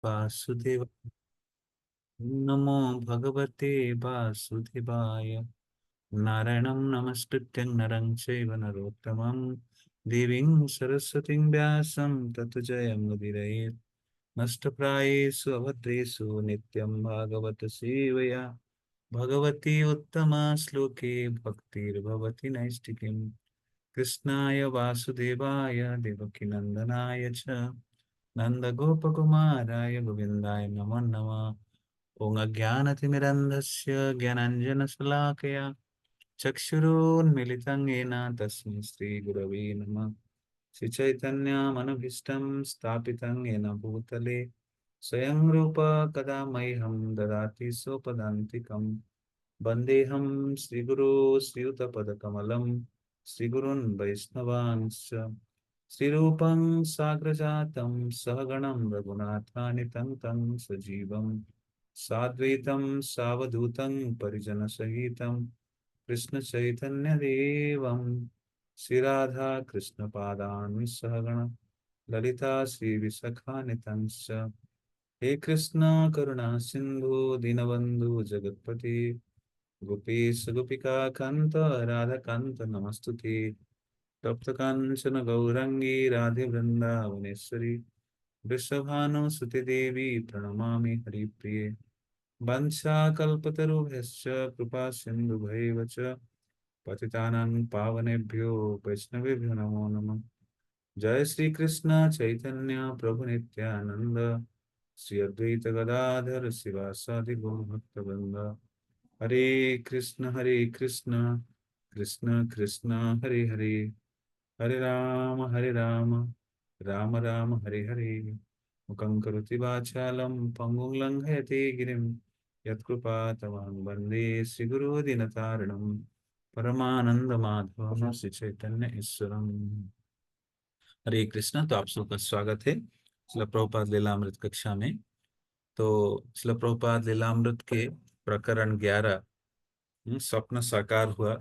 वासुदेव। नमो भगवते वासुदेवाय। नारायणं नमस्कृत्य नरं चैव नरोत्तमं देवीं सरस्वतीं व्यासं ततो जयमुदीरयेत्। नष्टप्रायेषु अभद्रेषु नित्यं भागवत सेवया भगवती उत्तमा श्लोके भक्तिर्भवति नैष्टिकीम्। कृष्णाय वासुदेवाय देवकीनन्दनाय च नन्दगोपकुमाराय गोविन्दाय नमो नमः। ॐ अज्ञानतिमिरन्धस्य ज्ञानाञ्जनशलाकया चक्षुरुन्मिलितं येन तस्मै श्रीगुरवे नमः। श्रीचैतन्यमनभीष्टं स्थापितं येन भूतले स्वयं रूप कदा मह्यं ददाति स्वपदान्तिकम्। वन्देऽहं श्रीगुरो श्रीयुतपदकमलं श्रीगुरून् वैष्णवांश्च श्रीरूपं साग्रजातं सहगणं रघुनाथान्वितं तं सजीवं साद्वैतं सावधूतं परिजनसहितं कृष्णचैतन्यदेवं श्रीराधा कृष्णपादान् सहगण ललिता श्रीविशाखान्वितंश्च। हे कृष्ण करुणा सिंधु दीनबंधु जगत्पति गोपीश गोपिका कांत राधा कांत नमस्तुते। तप्त कांचन गौरंगी राधे वृंदावनेश्वरी वृषभानुसुते देवी प्रणमामि हरिप्रिये। वंशाकल्पतरुभ्यश्च कृपा सिन्धुभैव च पतितानां पावनेभ्यो वैष्णवेभ्यो नमो नमः। जय श्री कृष्ण चैतन्य प्रभु नित्यानंद श्री अद्वैत गदाधर शिवासादि गौर भक्तवृंद। हरे कृष्ण कृष्ण कृष्ण हरे हरे, हरे राम राम राम हरे हरे। मुखं करोति वाचालं पङ्गुं लङ्घयति गिरिं यत्कृपातमहं वन्दे श्रीगुरुदीनतारिणं परमानन्दमाधवं श्रीचैतन्य ईश्वरम्। हरे कृष्णा। तो आप सबका स्वागत है श्रील प्रभुपाद लीलामृत कक्षा में। तो श्रील प्रभुपाद लीलामृत के प्रकरण 11 स्वप्न साकार हुआ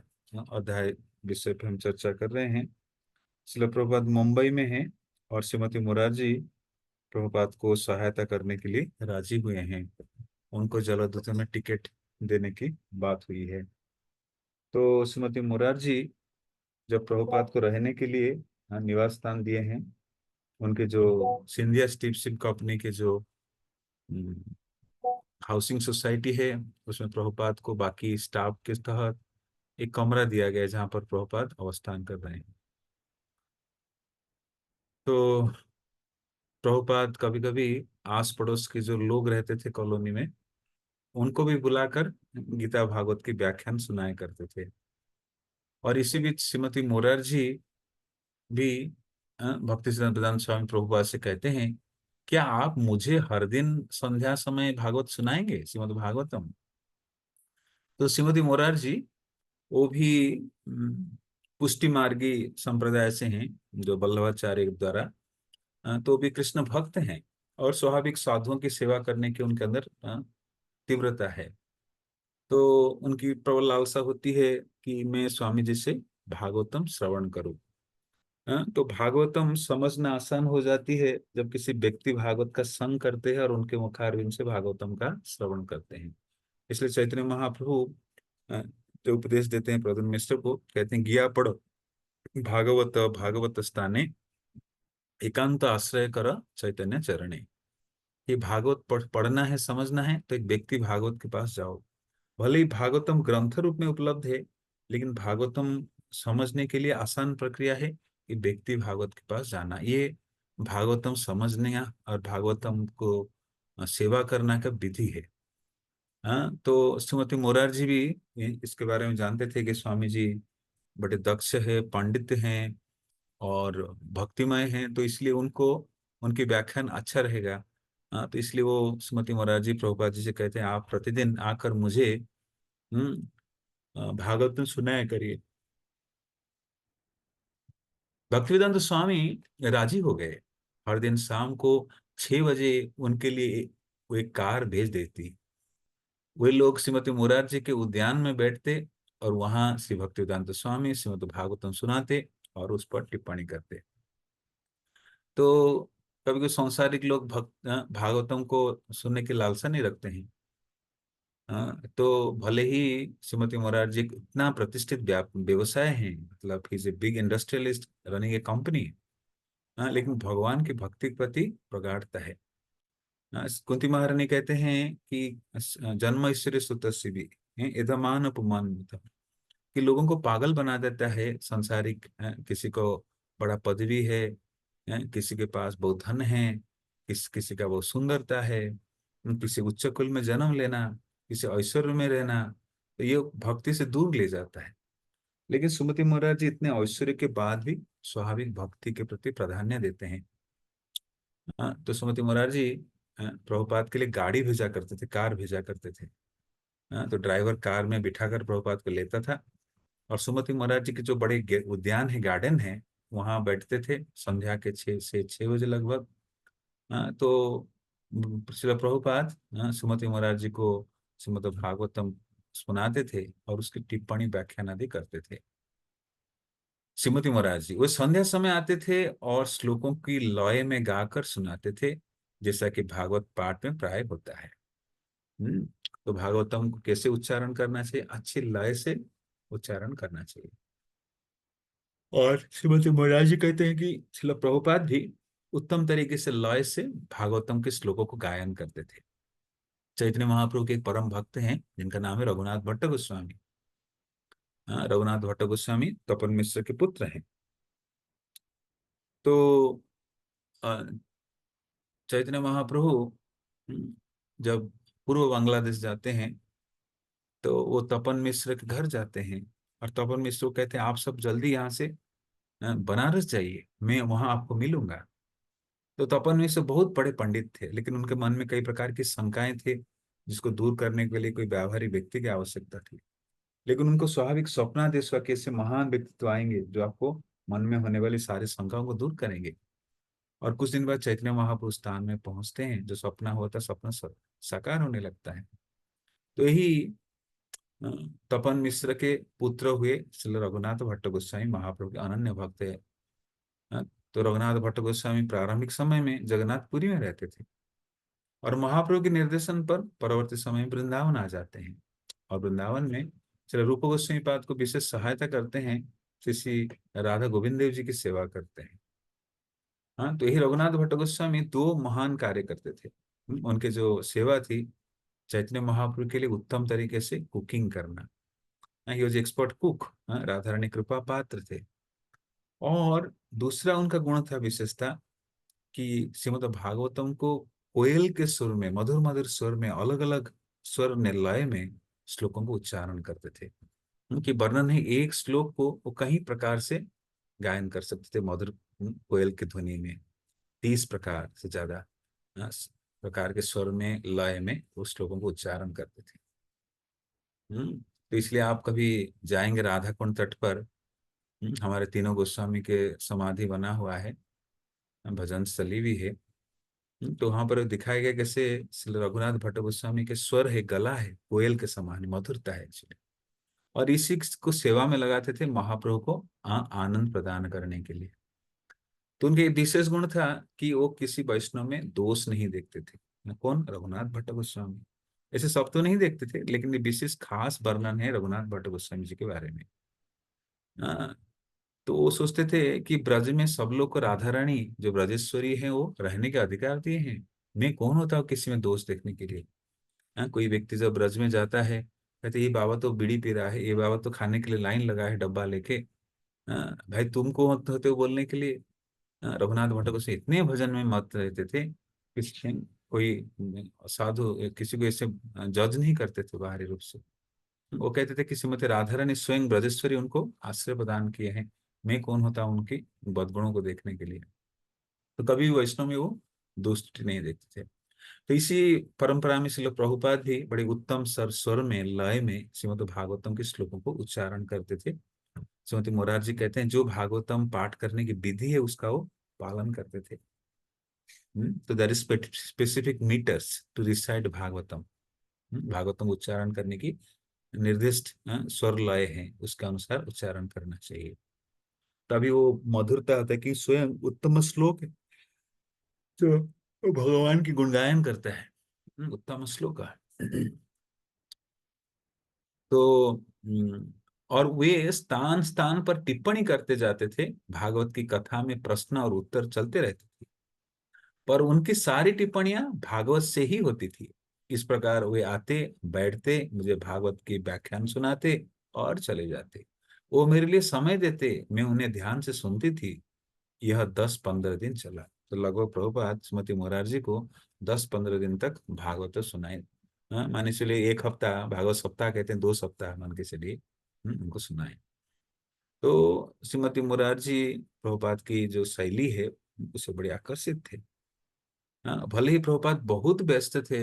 अध्याय विषय पर हम चर्चा कर रहे हैं। श्रील प्रभुपाद मुंबई में हैं और श्रीमती मुरारजी प्रभुपाद को सहायता करने के लिए राजी हुए हैं। उनको जलदूत में टिकट देने की बात हुई है। तो श्रीमती मुरारजी जब प्रभुपाद को रहने के लिए निवास स्थान दिए हैं, उनके जो सिंधिया स्टीपशिप कंपनी के जो हाउसिंग सोसाइटी है उसमें प्रभुपाद को बाकी स्टाफ के तहत एक कमरा दिया गया है जहाँ पर प्रभुपाद अवस्थान कर रहे हैं। तो प्रभुपाद कभी कभी आस पड़ोस के जो लोग रहते थे कॉलोनी में उनको भी बुलाकर गीता भागवत की व्याख्यान सुनाया करते थे। और इसी बीच श्रीमती मोरारजी भी भक्ति सिद्धांत प्रधान स्वामी प्रभुपाद से कहते हैं, क्या आप मुझे हर दिन संध्या समय भागवत सुनाएंगे श्रीमद् भागवतम। तो श्रीमती मोरारजी वो भी पुष्टि मार्गी संप्रदाय से हैं जो वल्लभाचार्य द्वारा, तो भी कृष्ण भक्त हैं और स्वाभाविक साधुओं की सेवा करने की उनके अंदर तीव्रता है। तो उनकी प्रबल लालसा होती है कि मैं स्वामी जी से भागवतम श्रवण करूं। तो भागवतम समझना आसान हो जाती है जब किसी व्यक्ति भागवत का संग करते हैं और उनके मुखारविंद से भागवतम का श्रवण करते हैं। इसलिए चैतन्य महाप्रभु जो उपदेश देते हैं प्रद्युम्न मिश्र को, कहते हैं गिया पढ़ो भागवत भागवत स्थाने एकांत आश्रय कर चैतन्य चरणे। ये भागवत पढ़ना है समझना है तो एक व्यक्ति भागवत के पास जाओ। भले ही भागवतम ग्रंथ रूप में उपलब्ध है लेकिन भागवतम समझने के लिए आसान प्रक्रिया है कि व्यक्ति भागवत के पास जाना। ये भागवतम समझने और भागवतम को सेवा करना का विधि है। हाँ, तो श्रीमती मोरारजी भी इसके बारे में जानते थे कि स्वामी जी बड़े दक्ष है, पंडित हैं और भक्तिमय हैं, तो इसलिए उनको उनकी व्याख्यान अच्छा रहेगा। हाँ, तो इसलिए वो श्रीमती मोरारजी प्रभुपाद जी से कहते हैं आप प्रतिदिन आकर मुझे भागवतम सुनाया करिए। भक्तिवेदांत स्वामी राजी हो गए। हर दिन शाम को 6 बजे उनके लिए वो एक कार भेज देती। वे लोग श्रीमती मुरारजी के उद्यान में बैठते और वहां श्री भक्तिवेदांत स्वामी श्रीमद् भागवतम सुनाते और उस पर टिप्पणी करते। तो कभी कोई सांसारिक लोग भागवतम को सुनने की लालसा नहीं रखते हैं। तो भले ही श्रीमती मोरारजी इतना प्रतिष्ठित व्यवसाय है, मतलब he is a big industrialist running A company, लेकिन भगवान की भक्ति के प्रति प्रगाढ़ता है। कुंती महारानी कहते हैं कि जन्म ऐश्वर्य सुतस्य भी यदमान अपमान कि लोगों को पागल बना देता है संसारिक, किसी को बड़ा पदवी है, किसी के पास बहुत धन है, किसी का बहुत सुंदरता है, किसी उच्च कुल में जन्म लेना, किसी ऐश्वर्य में रहना, तो ये भक्ति से दूर ले जाता है। लेकिन सुमति महाराज जी इतने ऐश्वर्य के बाद भी स्वाभाविक भक्ति के प्रति प्राधान्य देते हैं। तो सुमति महाराज जी प्रभुपाद के लिए गाड़ी भेजा करते थे, कार भेजा करते थे। तो ड्राइवर कार में बिठाकर प्रभुपाद को लेता था, और सुमति महाराज जी के जो बड़े उद्यान है, गार्डन है, वहां बैठते थे संध्या के 6 से 6 बजे लगभग। तो श्रील प्रभुपाद सुमति महाराज जी को श्रीमद् भागवतम सुनाते थे और उसकी टिप्पणी व्याख्यान आदि करते थे। श्रीमती महाराज जी वो संध्या समय आते थे और श्लोकों की लय में गाकर सुनाते थे, जैसा कि भागवत पाठ में प्राय होता है। हम्म तो भागवतम को कैसे उच्चारण करना चाहिए? अच्छी लय से उच्चारण करना चाहिए। और श्रीमती महाराज जी कहते हैं कि श्रील प्रभुपाद भी उत्तम तरीके से लय से भागवतम के श्लोकों को गायन करते थे। चैतन्य महाप्रभु के एक परम भक्त हैं जिनका नाम है रघुनाथ भट्ट गोस्वामी। रघुनाथ भट्ट गोस्वामी तपन मिश्र के पुत्र हैं। तो अ, चैतन्य महाप्रभु जब पूर्व बांग्लादेश जाते हैं तो वो तपन मिश्र के घर जाते हैं, और तपन मिश्र को कहते हैं आप सब जल्दी यहाँ से बनारस जाइए, मैं वहां आपको मिलूंगा। तो तपन मिश्र बहुत बड़े पंडित थे, लेकिन उनके मन में कई प्रकार की शंकाएं थे, जिसको दूर करने के लिए कोई व्यावहारिक व्यक्ति की आवश्यकता थी। लेकिन उनको स्वाभाविक स्वप्ना देश का कैसे महान व्यक्तित्व आएंगे जो आपको मन में होने वाली सारी शंकाओं को दूर करेंगे। और कुछ दिन बाद चैतन्य महाप्रभु स्थान में पहुंचते हैं, जो सपना होता सपना साकार होने लगता है। तो यही अ, तपन मिश्र के पुत्र हुए श्री रघुनाथ भट्ट गोस्वामी महाप्रभु के अनन्य भक्त है। तो रघुनाथ भट्ट गोस्वामी प्रारंभिक समय में जगन्नाथपुरी में रहते थे, और महाप्रभु के निर्देशन पर परवर्ती समय में वृंदावन आ जाते हैं, और वृंदावन में श्री रूप गोस्वामी पाद को विशेष सहायता करते हैं, श्री राधा गोविंद देव जी की सेवा करते हैं। तो यही रघुनाथ भट्ट गोस्वामी दो महान कार्य करते थे। उनके जो सेवा थी चैतन्य महाप्रभु के लिए उत्तम तरीके से कुकिंग करना, he was expert cook, Radha Rani कृपा पात्र थे। और दूसरा उनका गुण था, विशेषता, कि श्रीमद् भागवतम को कोयल के सुर में, मधुर मधुर स्वर में, अलग अलग स्वर लय में श्लोकों को उच्चारण करते थे। उनकी वर्णन है, एक श्लोक को वो कई प्रकार से गायन कर सकते थे मधुर कोयल की ध्वनि में, 30 प्रकार से ज्यादा प्रकार के स्वर में, लय में उस श्लोकों को उच्चारण करते थे। तो इसलिए आप कभी जाएंगे राधा कुंड तट पर, हमारे तीनों गोस्वामी के समाधि बना हुआ है, भजन स्थली भी है। तो वहां पर दिखाया गया कैसे श्री रघुनाथ भट्ट गोस्वामी के स्वर है, गला है कोयल के समान, मधुरता है actually। और इसी को सेवा में लगाते थे महाप्रभु को आनंद प्रदान करने के लिए। तो उनके एक विशेष गुण था कि वो किसी वैष्णव में दोष नहीं देखते थे। कौन? रघुनाथ भट्ट गोस्वामी। ऐसे सब तो नहीं देखते थे, लेकिन ये विशेष खास वर्णन है रघुनाथ भट्ट गोस्वामी जी के बारे में। हाँ, तो वो सोचते थे कि ब्रज में सब लोग को राधा रानी जो ब्रजेश्वरी है वो रहने के अधिकार दिए हैं, मैं कौन होता हूँ किसी में दोष देखने के लिए। कोई व्यक्ति जब ब्रज में जाता है, कहते ये बाबा तो बीड़ी पी रहा है, ये बाबा तो खाने के लिए लाइन लगा है डब्बा लेके, भाई तुम कौन होते हो बोलने के लिए। रघुनाथ भट्ट से इतने भजन में मत रहते थे, किसी कोई साधु किसी को ऐसे जज नहीं करते थे बाहरी रूप से। वो कहते थे कि श्रीमती राधा रानी स्वयं ब्रजेश्वरी उनको आश्रय प्रदान किए हैं, मैं कौन होता हूँ उनकी बदगुणों को देखने के लिए। तो कभी भी वैष्णव में वो दोस्ती नहीं देखते थे। तो इसी परंपरा में श्रील प्रभुपाद भी बड़े उत्तम स्वर में, लय में श्रीमद् भागवतम के श्लोकों को उच्चारण करते थे। श्रीमती मोरारजी कहते हैं जो भागवतम पाठ करने की विधि है उसका वो पालन करते थे। तो there is specific metres to recite Bhagavatam. Bhagavatam उच्चारण करने की निर्दिष्ट स्वर लय है, उसके अनुसार उच्चारण करना चाहिए, तभी वो मधुरता आता है कि स्वयं उत्तम श्लोक है। तो वो भगवान की गुणगायन करता है। उत्तम श्लोक है। तो और वे स्थान स्थान पर टिप्पणी करते जाते थे। भागवत की कथा में प्रश्न और उत्तर चलते रहते थे, पर उनकी सारी टिप्पणियां भागवत से ही होती थी। इस प्रकार वे आते, बैठते, मुझे भागवत की व्याख्यान सुनाते और चले जाते। वो मेरे लिए समय देते, मैं उन्हें ध्यान से सुनती थी। यह 10-15 दिन चला। तो लगभग प्रभुपाद श्रीमती मोरारजी को 10-15 दिन तक भागवत सुनाए। हाँ, माने चलिए एक हफ्ता, भागवत सप्ताह कहते हैं, 2 सप्ताह मान के चलिए उनको सुनाए। तो श्रीमती मुरारजी प्रभुपाद की जो शैली है उससे बड़े आकर्षित थे। हाँ, भले ही प्रभुपाद बहुत व्यस्त थे।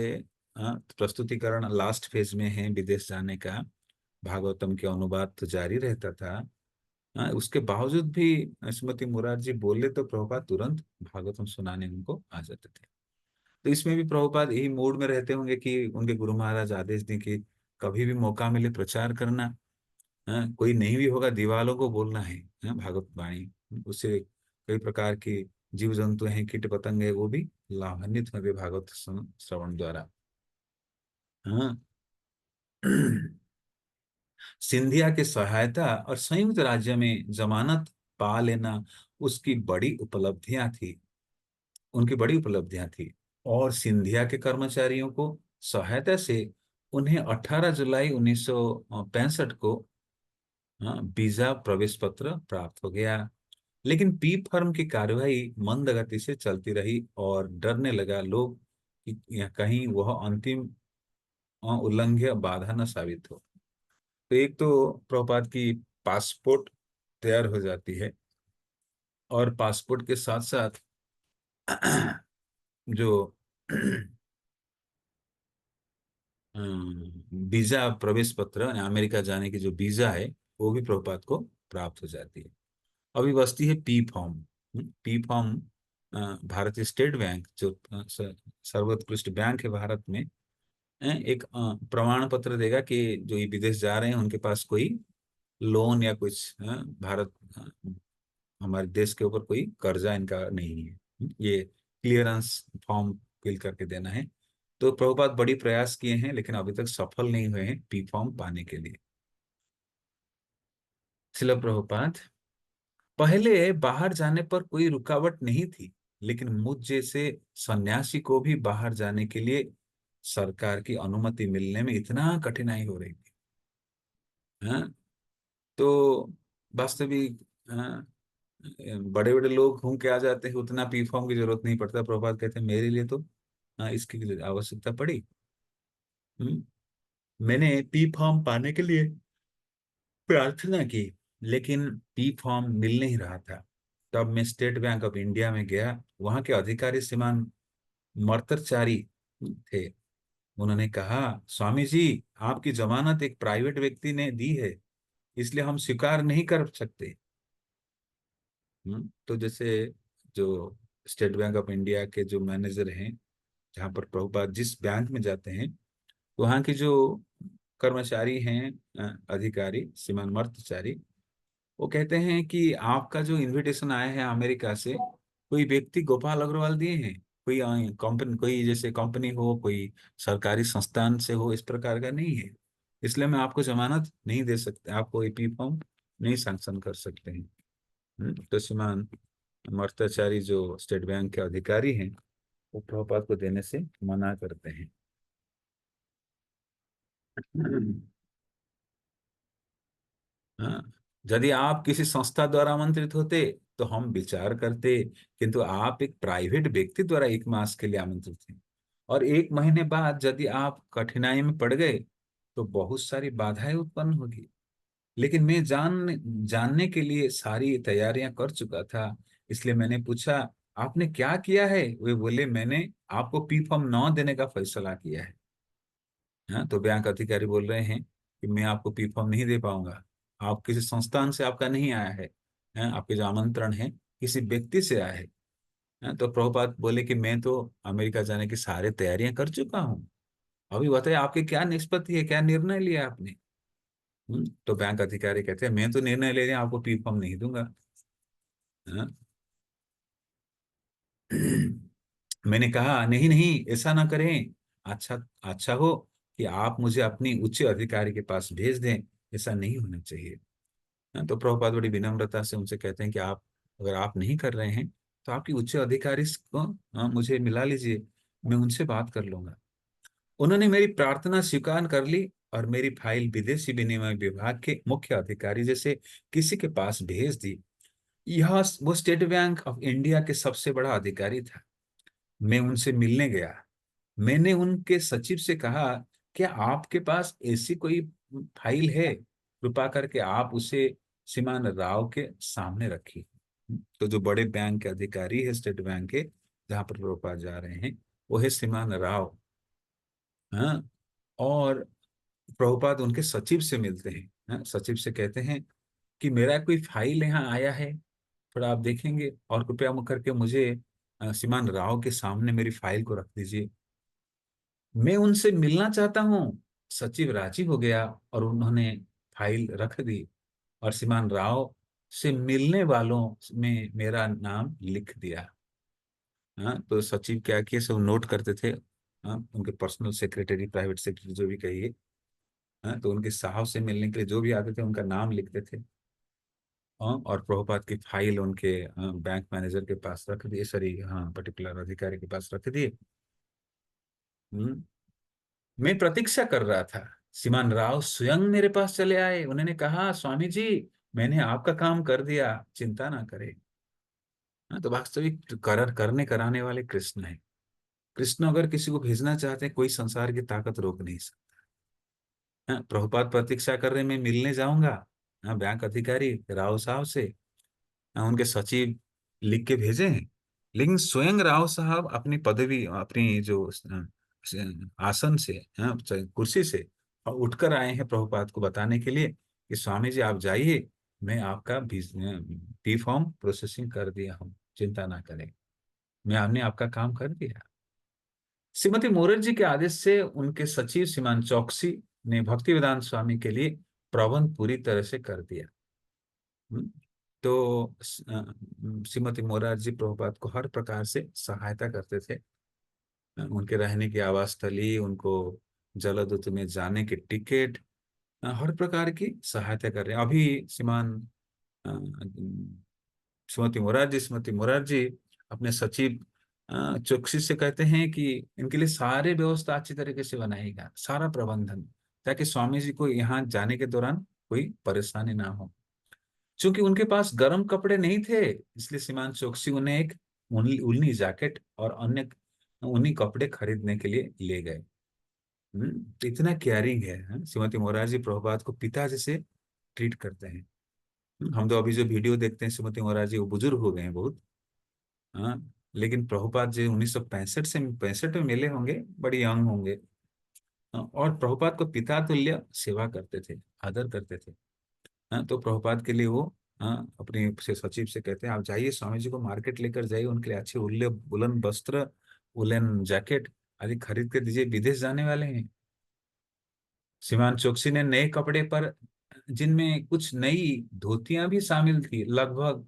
हाँ, प्रस्तुतिकरण लास्ट फेज में है विदेश जाने का। भागवतम के अनुवाद तो जारी रहता था। हाँ, उसके बावजूद भी श्रीमती मुरारजी बोले तो प्रभुपाद तुरंत भागवतम सुनाने उनको आ जाते थे। तो इसमें भी प्रभुपाद यही मूड में रहते होंगे कि उनके गुरु महाराज आदेश दें कि कभी भी मौका मिले प्रचार करना। हाँ, कोई नहीं भी होगा, दीवालों को बोलना है। हाँ, भागवत वाणी, उससे कई प्रकार के जीव जंतु हैं, कीट पतंग है, वो भी लाभान्वित होंगे भागवत श्रवण द्वारा। हाँ। सिंधिया की सहायता और संयुक्त राज्य में जमानत पा लेना उसकी बड़ी उपलब्धियां थी, उनकी बड़ी उपलब्धियां थी। और सिंधिया के कर्मचारियों को सहायता से उन्हें 18 जुलाई 1965 को, हाँ, वीजा प्रवेश पत्र प्राप्त हो गया। लेकिन पी फर्म की कार्यवाही मंद गति से चलती रही और डरने लगा लोग कि कहीं वह अंतिम उल्लंघ्य बाधा न साबित हो। तो एक तो प्रभुपाद की पासपोर्ट तैयार हो जाती है, और पासपोर्ट के साथ साथ जो वीजा प्रवेश पत्र यानी अमेरिका जाने की जो वीजा है वो भी प्रभुपाद को प्राप्त हो जाती है। अभी बचती है पी फॉर्म। पी फॉर्म भारतीय स्टेट बैंक जो सर्वोत्कृष्ट बैंक है भारत में, एक प्रमाण पत्र देगा कि जो ये विदेश जा रहे हैं उनके पास कोई लोन या कुछ भारत हमारे देश के ऊपर कोई कर्जा इनका नहीं है। ये क्लियरेंस फॉर्म फिल करके देना है। तो प्रभुपाद बड़ी प्रयास किए हैं लेकिन अभी तक सफल नहीं हुए हैं पी फॉर्म पाने के लिए। शिला प्रभुपाद, पहले बाहर जाने पर कोई रुकावट नहीं थी, लेकिन मुझ जैसे सन्यासी को भी बाहर जाने के लिए सरकार की अनुमति मिलने में इतना कठिनाई हो रही थी। हाँ, तो वास्तविक, हाँ, बड़े बड़े लोग घूम के आ जाते हैं, उतना पी फॉर्म की जरूरत नहीं पड़ता। प्रभात कहते हैं मेरे लिए तो हाँ, इसकी आवश्यकता पड़ी। हम्म, मैंने पी फॉर्म पाने के लिए प्रार्थना की, लेकिन पी फॉर्म मिल नहीं रहा था। तब मैं स्टेट बैंक ऑफ इंडिया में गया। वहां के अधिकारी श्रीमान मर्तरचारी थे। उन्होंने कहा, स्वामी जी, आपकी जमानत एक प्राइवेट व्यक्ति ने दी है, इसलिए हम स्वीकार नहीं कर सकते। तो जैसे जो स्टेट बैंक ऑफ इंडिया के जो मैनेजर हैं, जहाँ पर प्रभुपाद जिस बैंक में जाते हैं, वहाँ की जो कर्मचारी हैं, अधिकारी श्रीमान मर्तचारी, वो कहते हैं कि आपका जो इनविटेशन आया है अमेरिका से, कोई व्यक्ति गोपाल अग्रवाल दिए हैं, कोई कंपनी, कोई जैसे कंपनी हो, कोई सरकारी संस्थान से हो, इस प्रकार का नहीं है। इसलिए मैं आपको जमानत नहीं दे सकते, आपको एपी फॉर्म नहीं सैंक्शन कर सकते हैं। तो श्रीमान मर्ताचारी जो स्टेट बैंक के अधिकारी हैं, वो प्रभुपाद को देने से मना करते हैं। हाँ, यदि आप किसी संस्था द्वारा आमंत्रित होते तो हम विचार करते, किंतु आप एक प्राइवेट व्यक्ति द्वारा 1 मास के लिए आमंत्रित हैं, और 1 महीने बाद यदि आप कठिनाई में पड़ गए तो बहुत सारी बाधाएं उत्पन्न होगी। लेकिन मैं जानने के लिए सारी तैयारियां कर चुका था, इसलिए मैंने पूछा, आपने क्या किया है? वे बोले, मैंने आपको पी फॉर्म 9 देने का फैसला किया है। हाँ, तो बैंक अधिकारी बोल रहे हैं कि मैं आपको पी फॉर्म नहीं दे पाऊंगा। आप किसी संस्थान से आपका नहीं आया है। हाँ, आपके जो आमंत्रण है किसी व्यक्ति से आया है। हाँ, तो प्रभुपाद बोले कि मैं तो अमेरिका जाने की सारी तैयारियां कर चुका हूँ। अभी बताइए आपकी क्या निष्पत्ति है, क्या निर्णय लिया आपने? तो बैंक अधिकारी कहते हैं, मैं तो निर्णय ले रहे हैं, आपको पी फॉर्म नहीं दूंगा। हाँ? मैंने कहा नहीं नहीं, ऐसा ना करें। अच्छा, अच्छा हो कि आप मुझे अपनी उच्च अधिकारी के पास भेज दें, ऐसा नहीं होना चाहिए। हाँ, तो प्रभुपाद बड़ी विनम्रता से उनसे कहते हैं कि आप, अगर आप नहीं कर रहे हैं तो आपकी उच्च अधिकारी को मुझे मिला लीजिए, मैं उनसे बात कर लूंगा। उन्होंने मेरी प्रार्थना स्वीकार कर ली और मेरी फाइल विदेशी विनिमय विभाग के मुख्य अधिकारी जैसे किसी के पास भेज दी। यह वो स्टेट बैंक ऑफ इंडिया के सबसे बड़ा अधिकारी था। मैं उनसे मिलने गया। मैंने उनके सचिव से कहा, क्या आपके पास ऐसी कोई फाइल है? कृपा करके आप उसे श्रीमान राव के सामने रखिए। तो जो बड़े बैंक के अधिकारी है स्टेट बैंक के, जहां पर प्रभुपाद जा रहे हैं, वो है श्रीमान राव। हाँ। और प्रभुपाद उनके सचिव से मिलते हैं। हाँ, सचिव से कहते हैं कि मेरा कोई फाइल यहाँ आया है, थोड़ा आप देखेंगे और कृपया करके मुझे श्रीमान राव के सामने मेरी फाइल को रख दीजिए। मैं उनसे मिलना चाहता हूँ। सचिव राजी हो गया और उन्होंने फाइल रख दी और श्रीमान राव से मिलने वालों में मेरा नाम लिख दिया। हाँ, तो सचिव क्या किए, सब नोट करते थे। हाँ, उनके पर्सनल सेक्रेटरी, प्राइवेट सेक्रेटरी जो भी कहिए। हाँ, तो उनके साहब से मिलने के लिए जो भी आते थे उनका नाम लिखते थे। हाँ, और प्रभुपाद की फाइल उनके बैंक मैनेजर के पास रख दिए, सॉरी हाँ पर्टिकुलर अधिकारी के पास रख दिए। हम्म। मैं प्रतीक्षा कर रहा था। श्रीमान राव स्वयं मेरे पास चले आए। उन्होंने कहा, स्वामी जी, मैंने आपका काम कर दिया, चिंता ना करें। हाँ, तो वास्तविक करने कराने वाले कृष्ण है। कृष्ण अगर किसी को भेजना चाहते हैं, कोई संसार की ताकत रोक नहीं सकती। हाँ, प्रभुपाद प्रतीक्षा कर रहे, मैं मिलने जाऊंगा। हाँ, बैंक अधिकारी राव साहब से। हाँ, उनके सचिव लिख के भेजे हैं। लेकिन स्वयं राव साहब अपनी पदवी, अपनी जो आसन से, हाँ, कुर्सी से और उठकर आए हैं प्रभुपाद को बताने के लिए कि स्वामी जी आप जाइए, मैं आपका पी फॉर्म प्रोसेसिंग कर दिया हूँ, चिंता ना करें, मैं हमने आपका काम कर दिया। श्रीमती मोरारजी के आदेश से उनके सचिव श्रीमान चौकसी ने भक्ति वेदांत स्वामी के लिए प्रबंध पूरी तरह से कर दिया। हम्म। तो श्रीमती मोरारजी प्रभुपाद को हर प्रकार से सहायता करते थे। उनके रहने की आवास स्थली, उनको जलदूत में जाने के टिकट, हर प्रकार की सहायता कर रहे हैं। अभी श्रीमान अ, श्रीमती मोरारजी अपने सचिव चौकसी से कहते हैं कि इनके लिए सारे व्यवस्था अच्छी तरीके से बनाएगा, सारा प्रबंधन, ताकि स्वामी जी को यहाँ जाने के दौरान कोई परेशानी ना हो। चूंकि उनके पास गर्म कपड़े नहीं थे, इसलिए श्रीमान चौकसी उन्हें एक उल्नी जैकेट और अन्य ऊनी कपड़े खरीदने के लिए ले गए। तो इतना केयरिंग है। श्रीमती मोरारजी प्रभुपाद को पिता जैसे ट्रीट करते हैं। हम तो अभी जो वीडियो देखते हैं श्रीमती मोरारजी, वो बुजुर्ग हो गए हैं बहुत। हाँ, लेकिन प्रभुपाद जी 1965 से 65 में मिले होंगे, बड़ी यंग होंगे। और प्रभुपाद को पिता तुल्य सेवा करते थे, आदर करते थे। हाँ, तो प्रभुपाद के लिए वो, हाँ, अपने से सचिव से कहते हैं, आप जाइए स्वामी जी को मार्केट लेकर जाइए, उनके लिए अच्छे उल्ले उलन वस्त्र, उलन जैकेट आदि खरीद के दीजिए, विदेश जाने वाले हैं। श्रीमान चौकसी ने नए कपड़े पर, जिनमें कुछ नई धोतियां भी शामिल थी, लगभग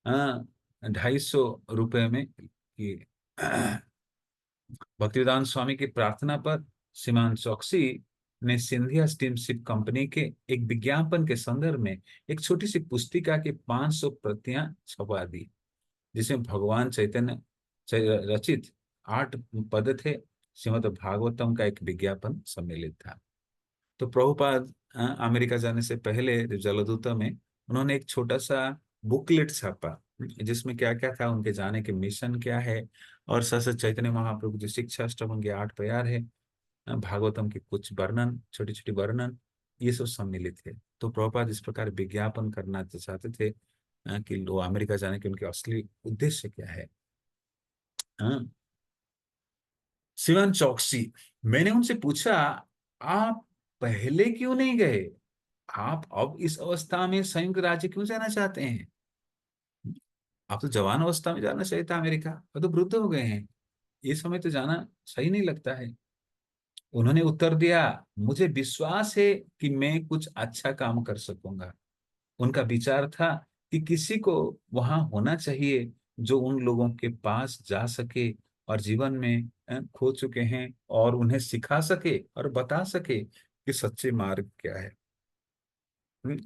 हाँ 250 रुपए में कि भक्तिवेदांत स्वामी की प्रार्थना पर श्रीमान चौकसी ने सिंधिया स्टीमशिप कंपनी के एक विज्ञापन के संदर्भ में एक छोटी सी पुस्तिका की 500 प्रतियां छपवा दी, जिसमें भगवान चैतन्य रचित 8 पद थे। श्रीमद् भागवतम का एक विज्ञापन सम्मिलित था। तो प्रभुपाद अमेरिका जाने से पहले जो जलदूता में उन्होंने एक छोटा सा बुकलेट छापा, जिसमें क्या क्या था, उनके जाने के मिशन क्या है, और सत चैतन्य महाप्रभु की शिक्षा अष्टभंग के 8 प्यार है, भागवतम के कुछ वर्णन, छोटी छोटी वर्णन, ये सब सम्मिलित है। तो प्रभुपाद इस प्रकार विज्ञापन करना चाहते थे कि वो अमेरिका जाने के उनके असली उद्देश्य क्या है। हाँ। शिवन चौकसी, मैंने उनसे पूछा, आप पहले क्यों नहीं गए? आप अब इस अवस्था में संयुक्त राज्य क्यों जाना चाहते हैं? आप तो जवान अवस्था में जाना चाहिए था अमेरिका, अब तो वृद्ध हो गए हैं, ये समय तो जाना सही नहीं लगता है। उन्होंने उत्तर दिया, मुझे विश्वास है कि मैं कुछ अच्छा काम कर सकूंगा। उनका विचार था कि किसी को वहां होना चाहिए जो उन लोगों के पास जा सके और जीवन में खो चुके हैं, और उन्हें सिखा सके और बता सके कि सच्चे मार्ग क्या है।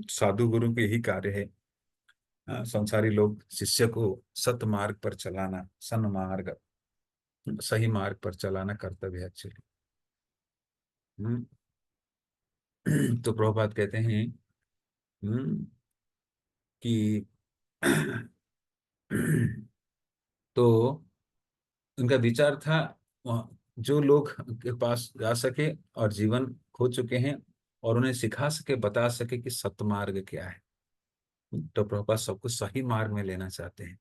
साधु गुरु के यही कार्य है। संसारी लोग शिष्य को सत मार्ग पर चलाना, सन्मार्ग, सही मार्ग पर चलाना कर्तव्य है एक्चुअली। तो प्रभुपाद कहते हैं कि तो उनका विचार था, जो लोग के पास जा सके और जीवन खो चुके हैं, और उन्हें सिखा सके, बता सके कि सत्मार्ग क्या है। तो प्रभुपाद सबको सही मार्ग में लेना चाहते हैं।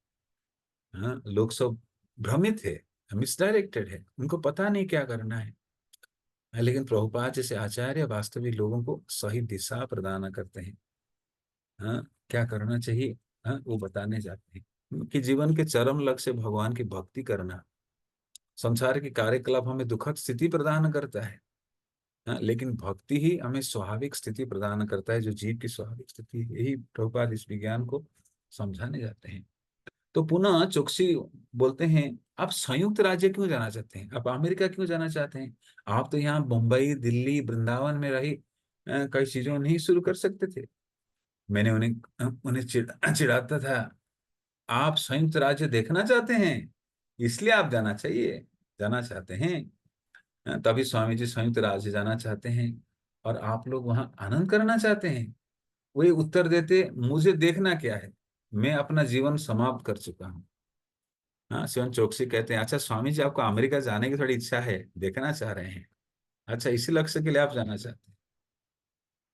हाँ, लोग सब भ्रमित है, मिसडायरेक्टेड है, उनको पता नहीं क्या करना है। लेकिन प्रभुपाद जैसे आचार्य वास्तविक लोगों को सही दिशा प्रदान करते हैं। हाँ, क्या करना चाहिए, हाँ, वो बताने जाते हैं कि जीवन के चरम लक्ष्य से भगवान की भक्ति करना। संसार के कार्यकलाप हमें दुखद स्थिति प्रदान करता है, हाँ, लेकिन भक्ति ही हमें स्वाभाविक स्थिति प्रदान करता है, जो जीव की स्वाभाविक स्थिति है। यही प्रभुपाद इस विज्ञान को समझाने जाते हैं। तो पुनः चोकसी बोलते हैं, आप संयुक्त राज्य क्यों जाना चाहते हैं, आप अमेरिका क्यों जाना चाहते हैं? आप तो यहाँ मुंबई, दिल्ली, वृंदावन में रही कई चीजों नहीं शुरू कर सकते थे। मैंने उन्हें उन्हें चिढ़ाता था, आप संयुक्त राज्य देखना चाहते हैं, इसलिए आप जाना चाहते हैं। तभी स्वामी जी संयुक्त राज्य जाना चाहते हैं, और आप लोग वहां आनंद करना चाहते हैं। वही उत्तर देते, मुझे देखना क्या है, मैं अपना जीवन समाप्त कर चुका हूँ। हाँ, शिवन चौकसी कहते हैं, अच्छा स्वामी जी, आपको अमेरिका जाने की थोड़ी इच्छा है, देखना चाह रहे हैं, अच्छा इसी लक्ष्य के लिए आप जाना चाहते हैं।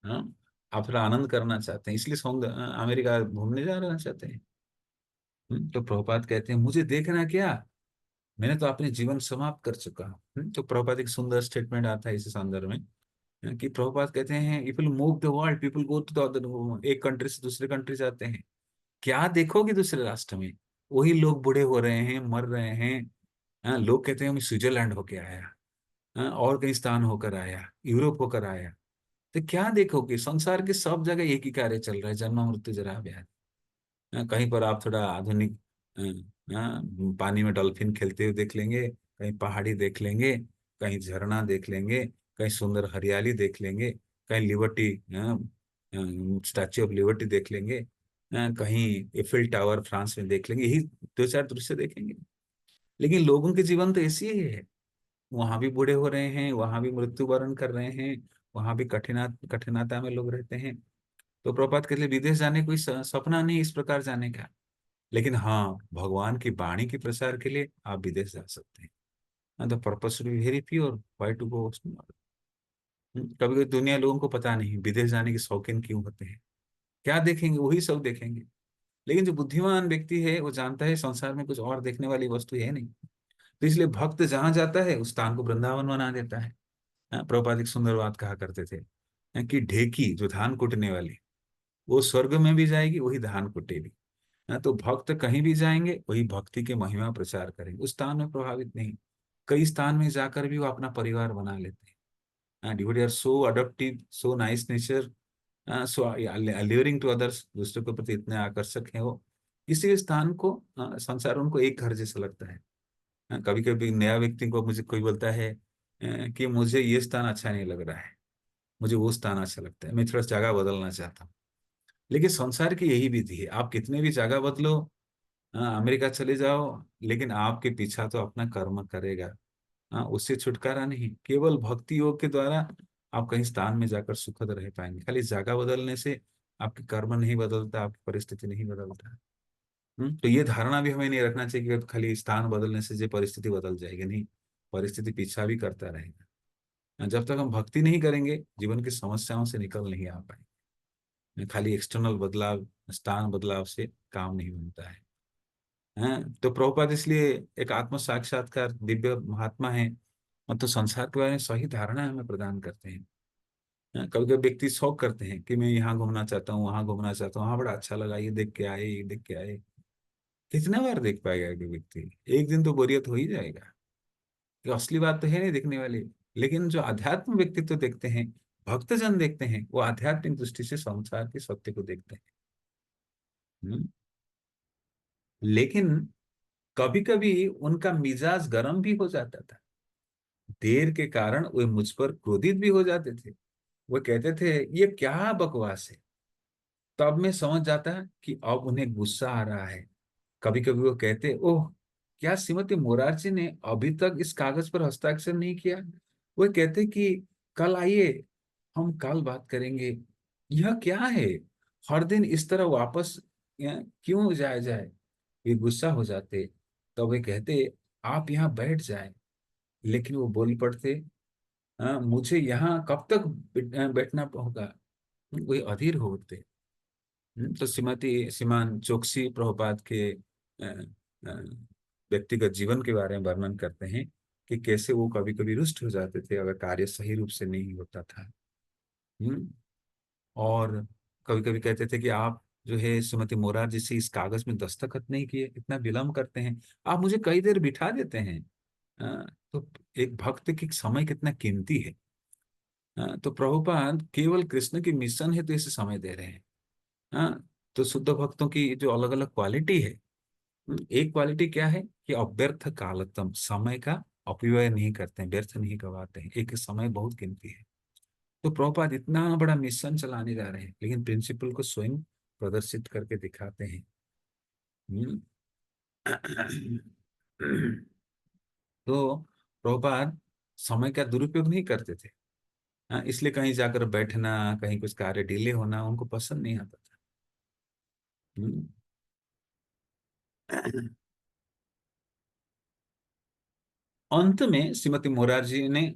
हाँ, आप थोड़ा आनंद करना चाहते हैं, इसलिए अमेरिका घूमने जाना चाहते हैं। तो प्रभुपाद कहते हैं, मुझे देखना क्या, मैंने तो अपने जीवन समाप्त कर चुका हूँ। तो प्रभुपाद एक सुंदर स्टेटमेंट आता है इस संदर्भ में, कि प्रभुपाद कहते हैं, if you move the world, people go to the other, एक कंट्री से दूसरे कंट्री जाते हैं, क्या देखोगे दूसरे राष्ट्र में? वही लोग बूढ़े हो रहे हैं, मर रहे हैं। हाँ, लोग कहते हैं मैं स्विट्जरलैंड होके आया, हाँ, और कई स्थान होकर आया, यूरोप होकर आया। तो क्या देखोगे? संसार के सब जगह एक ही कार्य चल रहा है, जन्म मृत्यु जरा व्याधि। कहीं पर आप थोड़ा आधुनिक पानी में डॉल्फिन खेलते हुए देख लेंगे, कहीं पहाड़ी देख लेंगे, कहीं झरना देख लेंगे, कहीं सुंदर हरियाली देख लेंगे, कहीं लिबर्टी, स्टैच्यू ऑफ लिबर्टी देख लेंगे, कहीं एफिल टावर फ्रांस में देख लेंगे, यही दो चार दृश्य देखेंगे। लेकिन लोगों के जीवन तो ऐसी ही है, वहां भी बूढ़े हो रहे हैं, वहां भी मृत्यु वरण कर रहे हैं, वहां भी कठिनता में लोग रहते हैं। तो प्रभुपाद के लिए विदेश जाने कोई सपना नहीं इस प्रकार जाने का। लेकिन हाँ, भगवान की वाणी के प्रसार के लिए आप विदेश जा सकते हैं। The purpose should be very pure, why to go. कभी कभी दुनिया लोगों को पता नहीं विदेश जाने के शौकीन क्यों होते हैं, क्या देखेंगे, वही सब देखेंगे। लेकिन जो बुद्धिमान व्यक्ति है वो जानता है संसार में कुछ और देखने वाली वस्तु है नहीं। तो इसलिए भक्त जहां जाता है उस स्थान को वृंदावन बना देता है। प्रभुपाद एक सुंदर बात कहा करते थे, कि ढेकी जो धान कुटने वाली, वो स्वर्ग में भी जाएगी, वही धान कुटेगी। तो भक्त कहीं भी जाएंगे वही भक्ति के महिमा प्रचार करेंगे, उस स्थान में प्रभावित नहीं। कई स्थान में जाकर भी वो अपना परिवार बना लेते हैं। Devotee are so adaptive, so nice nature, so alluring to others, दूसरों के प्रति इतने आकर्षक हैं वो, इसी स्थान को संसार उनको एक घर जैसा लगता है। कभी कभी नया व्यक्ति को मुझे कोई बोलता है कि मुझे ये स्थान अच्छा नहीं लग रहा है, मुझे वो स्थान अच्छा लगता है, मैं थोड़ा जगह बदलना चाहता हूँ। लेकिन संसार की यही विधि है, आप कितने भी जगह बदलो, हाँ, अमेरिका चले जाओ, लेकिन आपके पीछा तो अपना कर्म करेगा। हाँ, उससे छुटकारा नहीं, केवल भक्ति योग के द्वारा आप कहीं स्थान में जाकर सुखद रह पाएंगे। खाली जगह बदलने से आपके कर्म नहीं बदलता, आपकी परिस्थिति नहीं बदलता। तो ये धारणा भी हमें नहीं रखना चाहिए कि खाली स्थान बदलने से जो परिस्थिति बदल जाएगी, नहीं, परिस्थिति पीछा भी करता रहेगा। जब तक हम भक्ति नहीं करेंगे, जीवन की समस्याओं से निकल नहीं आ पाएंगे। खाली एक्सटर्नल बदलाव, स्थान बदलाव से काम नहीं बनता है। तो प्रभुपाद इसलिए एक आत्म साक्षात्कार दिव्य महात्मा है, और तो संसार के बारे में सही धारणा हमें प्रदान करते हैं। कभी कभी व्यक्ति शौक करते हैं कि मैं यहाँ घूमना चाहता हूँ, वहां घूमना चाहता हूँ, वहां बड़ा अच्छा लगा, ये देख के आए, ये देख के आए। कितने बार देख पाएगा एक व्यक्ति? एक दिन तो बोरियत हो ही जाएगा, कि असली बात तो है नहीं देखने वाली। लेकिन जो आध्यात्म व्यक्तित्व देखते हैं, भक्तजन देखते हैं, वो आध्यात्मिक दृष्टि से संसार के सत्य को देखते हैं। हम्म, लेकिन कभी कभी उनका मिजाज गर्म भी हो जाता था। देर के कारण वे मुझ पर क्रोधित भी हो जाते थे। वो कहते थे, ये क्या बकवास है। तब मैं समझ जाता कि अब उन्हें गुस्सा आ रहा है। कभी कभी वो कहते, ओह, क्या श्रीमती मोरारजी ने अभी तक इस कागज पर हस्ताक्षर नहीं किया। वो कहते कि कल आइए, हम कल बात करेंगे। यह क्या है, हर दिन इस तरह वापस क्यों जाया जाए। वे गुस्सा हो जाते। तो वे कहते, आप यहाँ बैठ जाए। लेकिन वो बोल पड़ते, मुझे यहाँ कब तक बैठना होगा। वे अधीर हो उठते। तो श्रीमती श्रीमान चोकसी प्रभुपाद के व्यक्तिगत जीवन के बारे में वर्णन करते हैं कि कैसे वो कभी कभी रुष्ट हो जाते थे अगर कार्य सही रूप से नहीं होता था। हम्म, और कभी कभी कहते थे कि आप जो है श्रीमती मोरारजी से इस कागज में दस्तखत नहीं किए, इतना विलम्ब करते हैं, आप मुझे कई देर बिठा देते हैं। तो एक भक्त की समय कितना कीमती है। तो प्रभुपाद केवल कृष्ण की मिशन है तो इसे समय दे रहे हैं। हाँ, तो शुद्ध भक्तों की जो अलग अलग क्वालिटी है, एक क्वालिटी क्या है कि अव्यर्थ कालतम, समय का अपव्यय नहीं करते हैं, व्यर्थ नहीं गवाते हैं। एक समय बहुत कीमती है। तो प्रभुपाद इतना बड़ा मिशन चलाने जा रहे हैं लेकिन प्रिंसिपल को स्वयं प्रदर्शित करके दिखाते हैं। हम्म। तो प्रभुपाद समय का दुरुपयोग नहीं करते थे। हाँ, इसलिए कहीं जाकर बैठना, कहीं कुछ कार्य डिले होना उनको पसंद नहीं आता था। हम्म। अंत में श्रीमती मोरारजी ने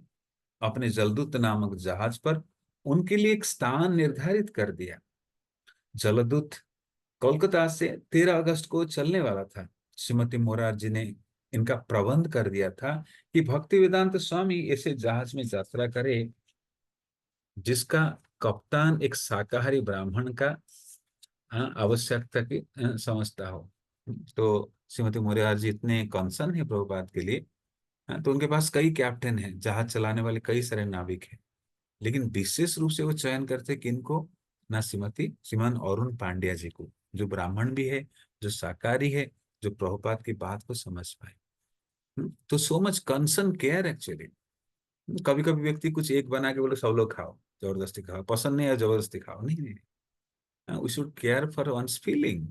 अपने जलदूत नामक जहाज पर उनके लिए एक स्थान निर्धारित कर दिया। जलदूत कोलकाता से 13 अगस्त को चलने वाला था। श्रीमती मोरारजी ने इनका प्रबंध कर दिया था कि भक्ति वेदांत स्वामी ऐसे जहाज में यात्रा करे जिसका कप्तान एक शाकाहारी ब्राह्मण का आवश्यकता की समझता हो। तो श्रीमती मोरारजी इतने कंसर्न है प्रभुपाद के लिए। तो उनके पास कई कैप्टन हैं, जहाज चलाने वाले कई सारे नाविक हैं, लेकिन विशेष रूप से वो चयन करते किनको, ना श्रीमती श्रीमान अरुण पांड्या जी को, जो ब्राह्मण भी है, जो शाकाहारी है, जो प्रभुपाद की बात को समझ पाए। तो so much concern care actually. कभी कभी व्यक्ति कुछ एक बना के बोले सब लोग खाओ, जबरदस्ती खाओ, पसंद नहीं है जबरदस्ती खाओ, नहीं नहीं। We should care for one's feeling,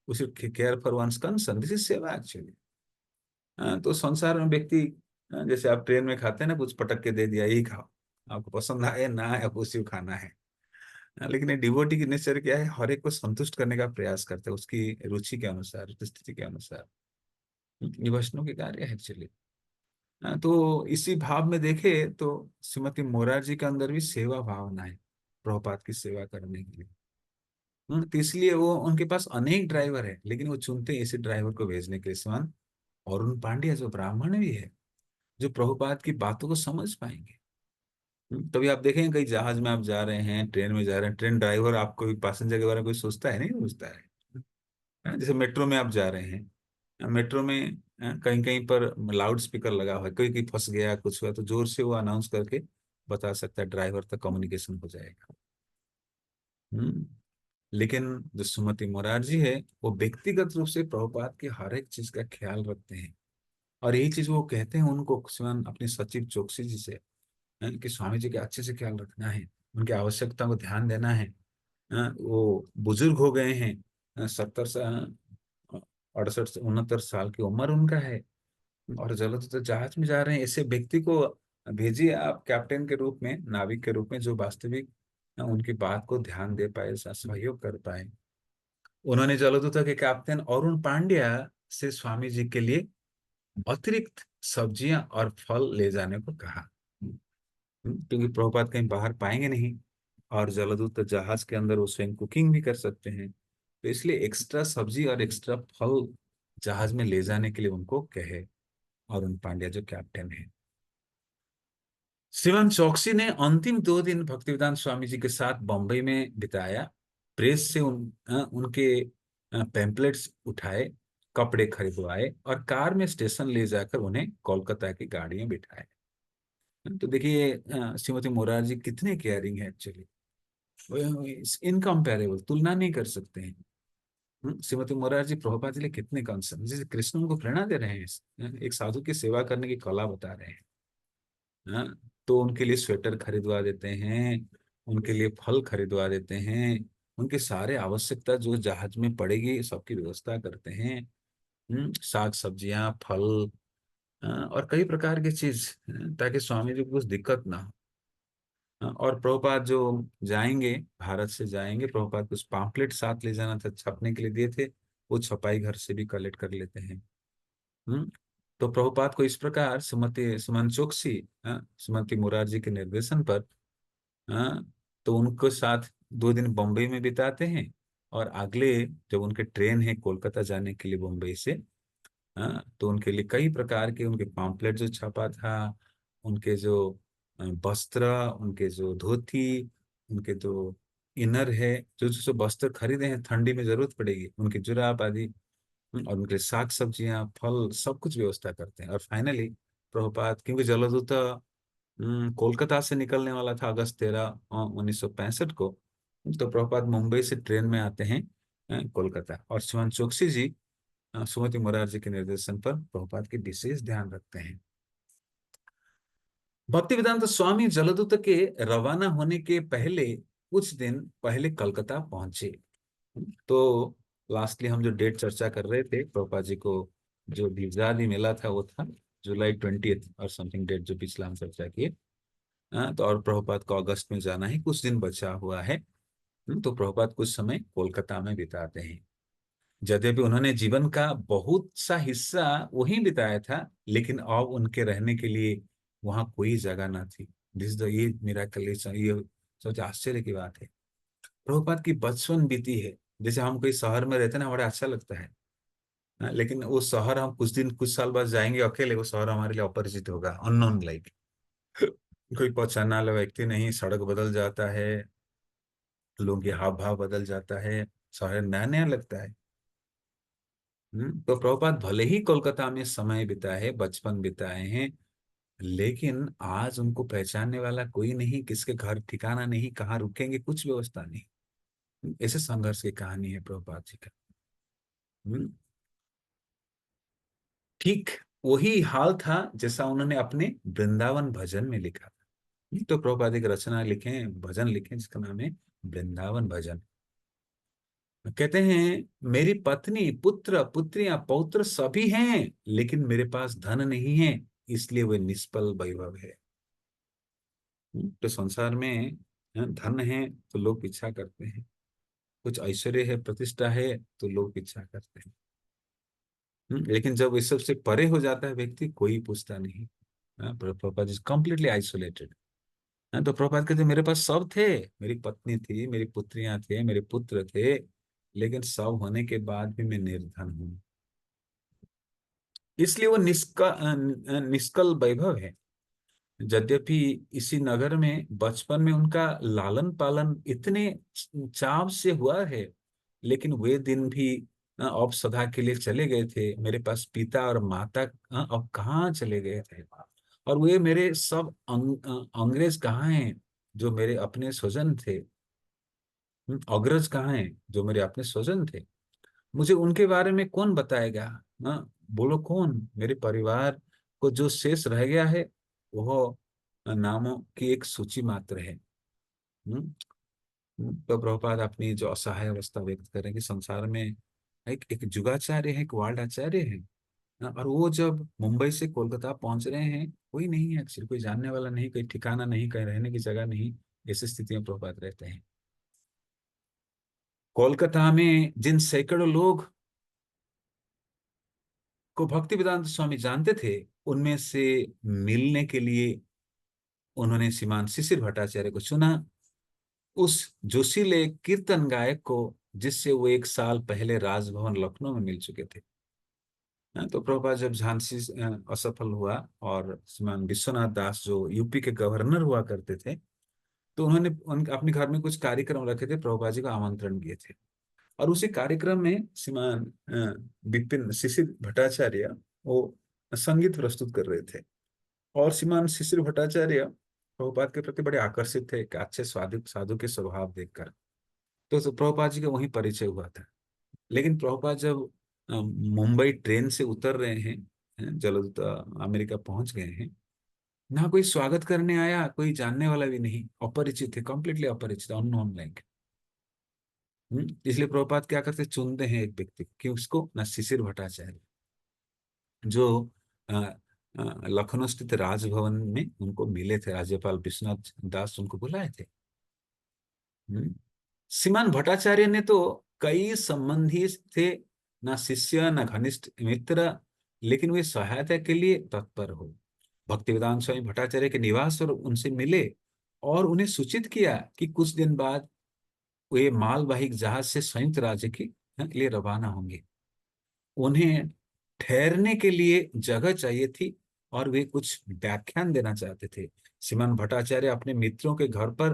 we should care for one's concern, this is seva actually. तो संसार में व्यक्ति जैसे आप ट्रेन में खाते हैं ना, कुछ पटक के दे दिया, यही खाओ, आपको पसंद आए ना आए आपको उसी को खाना है। लेकिन ये डिवोटी की नेचर क्या है, हर एक को संतुष्ट करने का प्रयास करते हैं उसकी रुचि के अनुसार, उसकी स्थिति के अनुसार। ये वैष्णव के कार्य है एक्चुअली। तो इसी भाव में देखे तो श्रीमती मोरारजी के अंदर भी सेवा भावना है, प्रभुपाद की सेवा करने के लिए। तो इसलिए वो उनके पास अनेक ड्राइवर है, लेकिन वो चुनते हैं इसी ड्राइवर को भेजने के लिए, श्रीमान अरुण पांड्या जो ब्राह्मण भी है, जो प्रभुपाद की बातों को समझ पाएंगे। तभी आप देखेंगे कई जहाज में आप जा रहे हैं, ट्रेन में जा रहे हैं, ट्रेन ड्राइवर आपको पैसेंजर के बारे में कोई सोचता है, नहीं सोचता है। जैसे मेट्रो में आप जा रहे हैं, मेट्रो में कहीं कहीं पर लाउड स्पीकर लगा हुआ है, कोई कोई फंस गया कुछ हुआ तो जोर से वो अनाउंस करके बता सकता है, ड्राइवर तक कम्युनिकेशन हो जाएगा। हम्म। लेकिन जो सुमति मोरारजी है, वो व्यक्तिगत रूप से प्रभुपाद की हर एक चीज का ख्याल रखते हैं। और यही चीज वो कहते हैं उनको स्वयं अपने सचिव चोकसी जी से, कि स्वामी जी के अच्छे से ख्याल रखना है, उनकी आवश्यकता को ध्यान देना है। वो बुजुर्ग हो गए हैं, 68 से 69 साल की उम्र उनका है, और जरूरत तो जहाज में जा रहे हैं, ऐसे व्यक्ति को भेजिए आप कैप्टन के रूप में, नाविक के रूप में, जो वास्तविक उनकी बात को ध्यान दे पाए, सहयोग कर पाए। उन्होंने जलदूता के कैप्टन अरुण पांड्या से स्वामी जी के लिए अतिरिक्त सब्जियां और फल ले जाने को कहा। क्योंकि प्रभुपाद कहीं बाहर पाएंगे नहीं, और जलदूत तो जहाज के अंदर वो स्वयं कुकिंग भी कर सकते हैं, तो इसलिए एक्स्ट्रा सब्जी और एक्स्ट्रा फल जहाज में ले जाने के लिए उनको कहे, अरुण पांड्या जो कैप्टन है। श्रीमान चौकसी ने अंतिम 2 दिन भक्तिवेदांत स्वामी जी के साथ बंबई में बिताया। प्रेस से उनके पैम्पलेट्स उठाए, कपड़े खरीदवाए और कार में स्टेशन ले जाकर उन्हें कोलकाता की गाड़ी में बिठाए। तो देखिए श्रीमती मोरारजी कितने केयरिंग है एक्चुअली, इनकम्पेरेबल, तुलना नहीं कर सकते हैं। श्रीमती मोरारजी प्रभुपाद जी लिए कितने कंसर्न, जैसे कृष्ण उनको प्रेरणा दे रहे हैं, एक साधु की सेवा करने की कला बता रहे हैं। हाँ, तो उनके लिए स्वेटर खरीदवा देते हैं, उनके लिए फल खरीदवा देते हैं, उनके सारे आवश्यकता जो जहाज में पड़ेगी सबकी व्यवस्था करते हैं। साग सब्जियां फल, और कई प्रकार की चीज, ताकि स्वामी जी को कुछ दिक्कत ना हो। और प्रभुपाद जो जाएंगे, भारत से जाएंगे, प्रभुपाद कुछ पाम्पलेट साथ ले जाना था, छपने के लिए दिए थे, वो छपाई घर से भी कलेक्ट कर लेते हैं। हम्म तो प्रभुपाद को इस प्रकार सुमति सुमन चोकसी, सुमति मुरारजी के निर्देशन पर, तो उनको साथ 2 दिन बम्बई में बिताते हैं। और अगले, जब उनके ट्रेन है कोलकाता जाने के लिए बम्बई से, तो उनके लिए कई प्रकार के उनके पॉम्पलेट जो छपा था, उनके जो वस्त्र, उनके जो धोती, उनके जो इनर है, जो जो वस्त्र खरीदे हैं ठंडी में जरूरत पड़ेगी, उनके जुराब आदि, और उनके साग सब्जियां फल सब कुछ व्यवस्था करते हैं। और फाइनली प्रभुपाद, क्योंकि जलदूत कोलकाता से निकलने वाला था अगस्त 13, 1965 को, तो प्रभुपाद मुंबई से ट्रेन में आते हैं कोलकाता। और शिवान चोकसी जी सुमति मुरारजी के निर्देशन पर प्रभुपाद की विशेष ध्यान रखते हैं। भक्ति वेदांत स्वामी जलदूत के रवाना होने के पहले कुछ दिन पहले कलकत्ता पहुंचे। तो लास्टली हम जो डेट चर्चा कर रहे थे, प्रभुपाद जी को जो वीजा भी मिला था वो था जुलाई 20 और समथिंग डेट, जो पिछला हम चर्चा किए। तो और प्रभुपाद को अगस्त में जाना है, कुछ दिन बचा हुआ है। तो प्रभुपाद कुछ समय कोलकाता में बिताते हैं। यद्यपि उन्होंने जीवन का बहुत सा हिस्सा वहीं बिताया था, लेकिन अब उनके रहने के लिए वहां कोई जगह ना थी। ये मेरा कलेश, ये सोच आश्चर्य की बात है। प्रभुपाद की बचपन बीती है, जैसे हम कोई शहर में रहते ना, बड़ा अच्छा लगता है। लेकिन वो शहर हम कुछ दिन कुछ साल बाद जाएंगे अकेले, वो शहर हमारे लिए अपरिचित होगा, अननोन लाइक। कोई पहचानने वाला व्यक्ति नहीं, सड़क बदल जाता है, लोगों के हाव भाव बदल जाता है, शहर नया नया लगता है। तो प्रभुपाद भले ही कोलकाता में समय बिताए है, बचपन बिताए हैं, लेकिन आज उनको पहचानने वाला कोई नहीं, किसके घर ठिकाना नहीं, कहाँ रुकेंगे कुछ व्यवस्था नहीं। ऐसे संघर्ष की कहानी है प्रभुपाद जी का। हम्म, ठीक वही हाल था जैसा उन्होंने अपने वृंदावन भजन में लिखा था। तो प्रभुपाद एक रचना लिखे, भजन लिखे, जिसका नाम है वृंदावन भजन। कहते हैं, मेरी पत्नी पुत्र पुत्रियां पौत्र सभी हैं, लेकिन मेरे पास धन नहीं है, इसलिए वे निष्फल वैभव है। तो संसार में धन है तो लोग पीछा करते हैं, कुछ ऐश्वर्य है प्रतिष्ठा है तो लोग पीछा करते हैं। लेकिन जब इस सब से परे हो जाता है व्यक्ति, कोई पूछता नहीं। Prabhupada is completely isolated. तो प्रभुपाद कहते मेरे पास सब थे, मेरी पत्नी थी, मेरी पुत्रियां थे, मेरे पुत्र थे, लेकिन सब होने के बाद भी मैं निर्धन हूँ। इसलिए वो निष्कल वैभव है। यद्यपि इसी नगर में बचपन में उनका लालन पालन इतने चाव से हुआ है, लेकिन वे दिन भी अब सदा के लिए चले गए थे। मेरे पास पिता और माता अब कहाँ चले गए थे, और वे मेरे सब अंग्रेज कहाँ हैं, जो मेरे अपने स्वजन थे। अग्रज कहाँ हैं, जो मेरे अपने स्वजन थे। मुझे उनके बारे में कौन बताएगा। हाँ, बोलो कौन। मेरे परिवार को जो शेष रह गया है, वह नामों की एक सूची मात्र है। हम्म, तो प्रभुपाद अपनी जो असहाय अवस्था व्यक्त करेंगे, संसार में एक एक जुगाचार्य है, एक वार्ड आचार्य है। हाँ, और वो जब मुंबई से कोलकाता पहुंच रहे हैं, कोई नहीं है अक्सर, कोई जानने वाला नहीं, कोई ठिकाना नहीं, कहीं रहने की जगह नहीं। ऐसी स्थिति में प्रभुपाद रहते हैं। कोलकाता में जिन सैकड़ों लोग को भक्ति वेदांत स्वामी जानते थे, उनमें से मिलने के लिए उन्होंने श्रीमान शिशिर भट्टाचार्य को चुना, उस जोशीले कीर्तन गायक को, जिससे वो 1 साल पहले राजभवन लखनऊ में मिल चुके थे। तो प्रभुपाद जब झांसी असफल हुआ, और श्रीमान विश्वनाथ दास जो यूपी के गवर्नर हुआ करते थे, तो उन्होंने अपने घर में कुछ कार्यक्रम रखे थे, प्रभुपाद जी को आमंत्रण दिए थे। और उसी कार्यक्रम में श्रीमान विपिन शिशिर भट्टाचार्य वो संगीत प्रस्तुत कर रहे थे। और श्रीमान शिशिर भट्टाचार्य प्रभुपाद के प्रति बड़े आकर्षित थे, एक अच्छे साधु साधु के स्वभाव देखकर। तो प्रभुपाद जी का वहीं परिचय हुआ था। लेकिन प्रभुपाद जब मुंबई ट्रेन से उतर रहे हैं, जलदूत अमेरिका पहुंच गए हैं, ना कोई स्वागत करने आया, कोई जानने वाला भी नहीं, अपरिचित थे, कंप्लीटली अपरिचित, अननोन लाइक। इसलिए प्रभुपाद क्या करते, चुनते हैं एक व्यक्ति कि उसको ना, शिशिर भट्टाचार्य, जो अ, लखनऊ स्थित राजभवन में उनको मिले थे, राज्यपाल विश्वनाथ दास उनको बुलाए थे। हम्म। श्रीमान भट्टाचार्य ने तो कई संबंधी थे, ना शिष्य ना घनिष्ठ मित्र, लेकिन वे सहायता के लिए तत्पर हो। भक्तिवेदांत स्वामी भट्टाचार्य के निवास और उनसे मिले, और उन्हें सूचित किया कि कुछ दिन बाद वे मालवाहक जहाज से संयुक्त राज्य के लिए रवाना होंगे। उन्हें ठहरने के लिए जगह चाहिए थी, और वे कुछ व्याख्यान देना चाहते थे। श्रीमान भट्टाचार्य अपने मित्रों के घर पर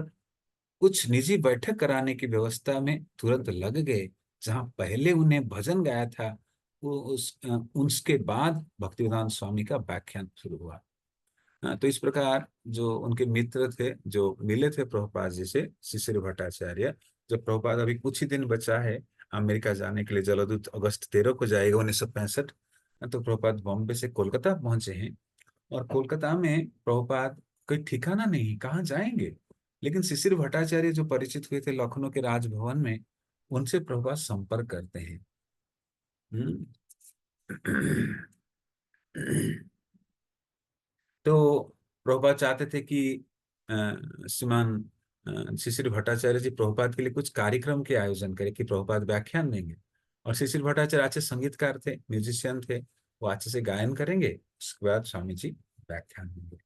कुछ निजी बैठक कराने की व्यवस्था में तुरंत लग गए। जहां पहले उन्हें भजन गाया था, वो उसके बाद भक्तिवेदांत स्वामी का व्याख्यान शुरू हुआ। तो इस प्रकार जो उनके मित्र थे, जो मिले थे प्रभुपाद जी से, शिशिर भट्टाचार्य, जब प्रभुपाद अभी कुछ ही दिन बचा है अमेरिका जाने के लिए, जलदूत अगस्त 13 को जाएगा 1965, तो प्रभुपाद बॉम्बे से कोलकाता पहुंचे हैं। और कोलकाता में प्रभुपाद कोई ठिकाना नहीं, कहाँ जाएंगे। लेकिन शिशिर भट्टाचार्य जो परिचित हुए थे लखनऊ के राजभवन में, उनसे प्रभुपाद संपर्क करते हैं। हम्म। तो प्रभुपाद चाहते थे कि श्रीमान शिशिर भट्टाचार्य जी प्रभुपाद के लिए कुछ कार्यक्रम के आयोजन करें, कि प्रभुपाद व्याख्यान देंगे। और शिशिर भट्टाचार्य अच्छे संगीतकार थे, म्यूजिशियन थे, वो अच्छे से गायन करेंगे, उसके बाद स्वामी जी व्याख्यान देंगे।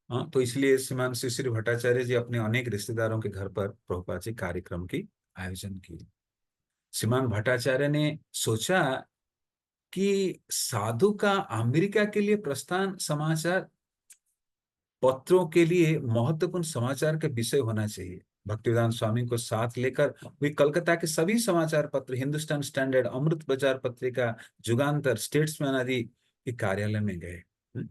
हाँ, तो इसलिए श्रीमान शिशिर भट्टाचार्य जी अपने अनेक रिश्तेदारों के घर पर प्रभुपाद जी कार्यक्रम की आयोजन किए। श्रीमान भट्टाचार्य ने सोचा कि साधु का अमेरिका के लिए प्रस्थान समाचार पत्रों के लिए महत्वपूर्ण समाचार का विषय होना चाहिए। भक्तिवेदांत स्वामी को साथ लेकर वे कलकत्ता के सभी समाचार पत्र, हिंदुस्तान स्टैंडर्ड, अमृत बाजार पत्रिका, जुगांतर, स्टेट्समैन आदि के कार्यालय में गए।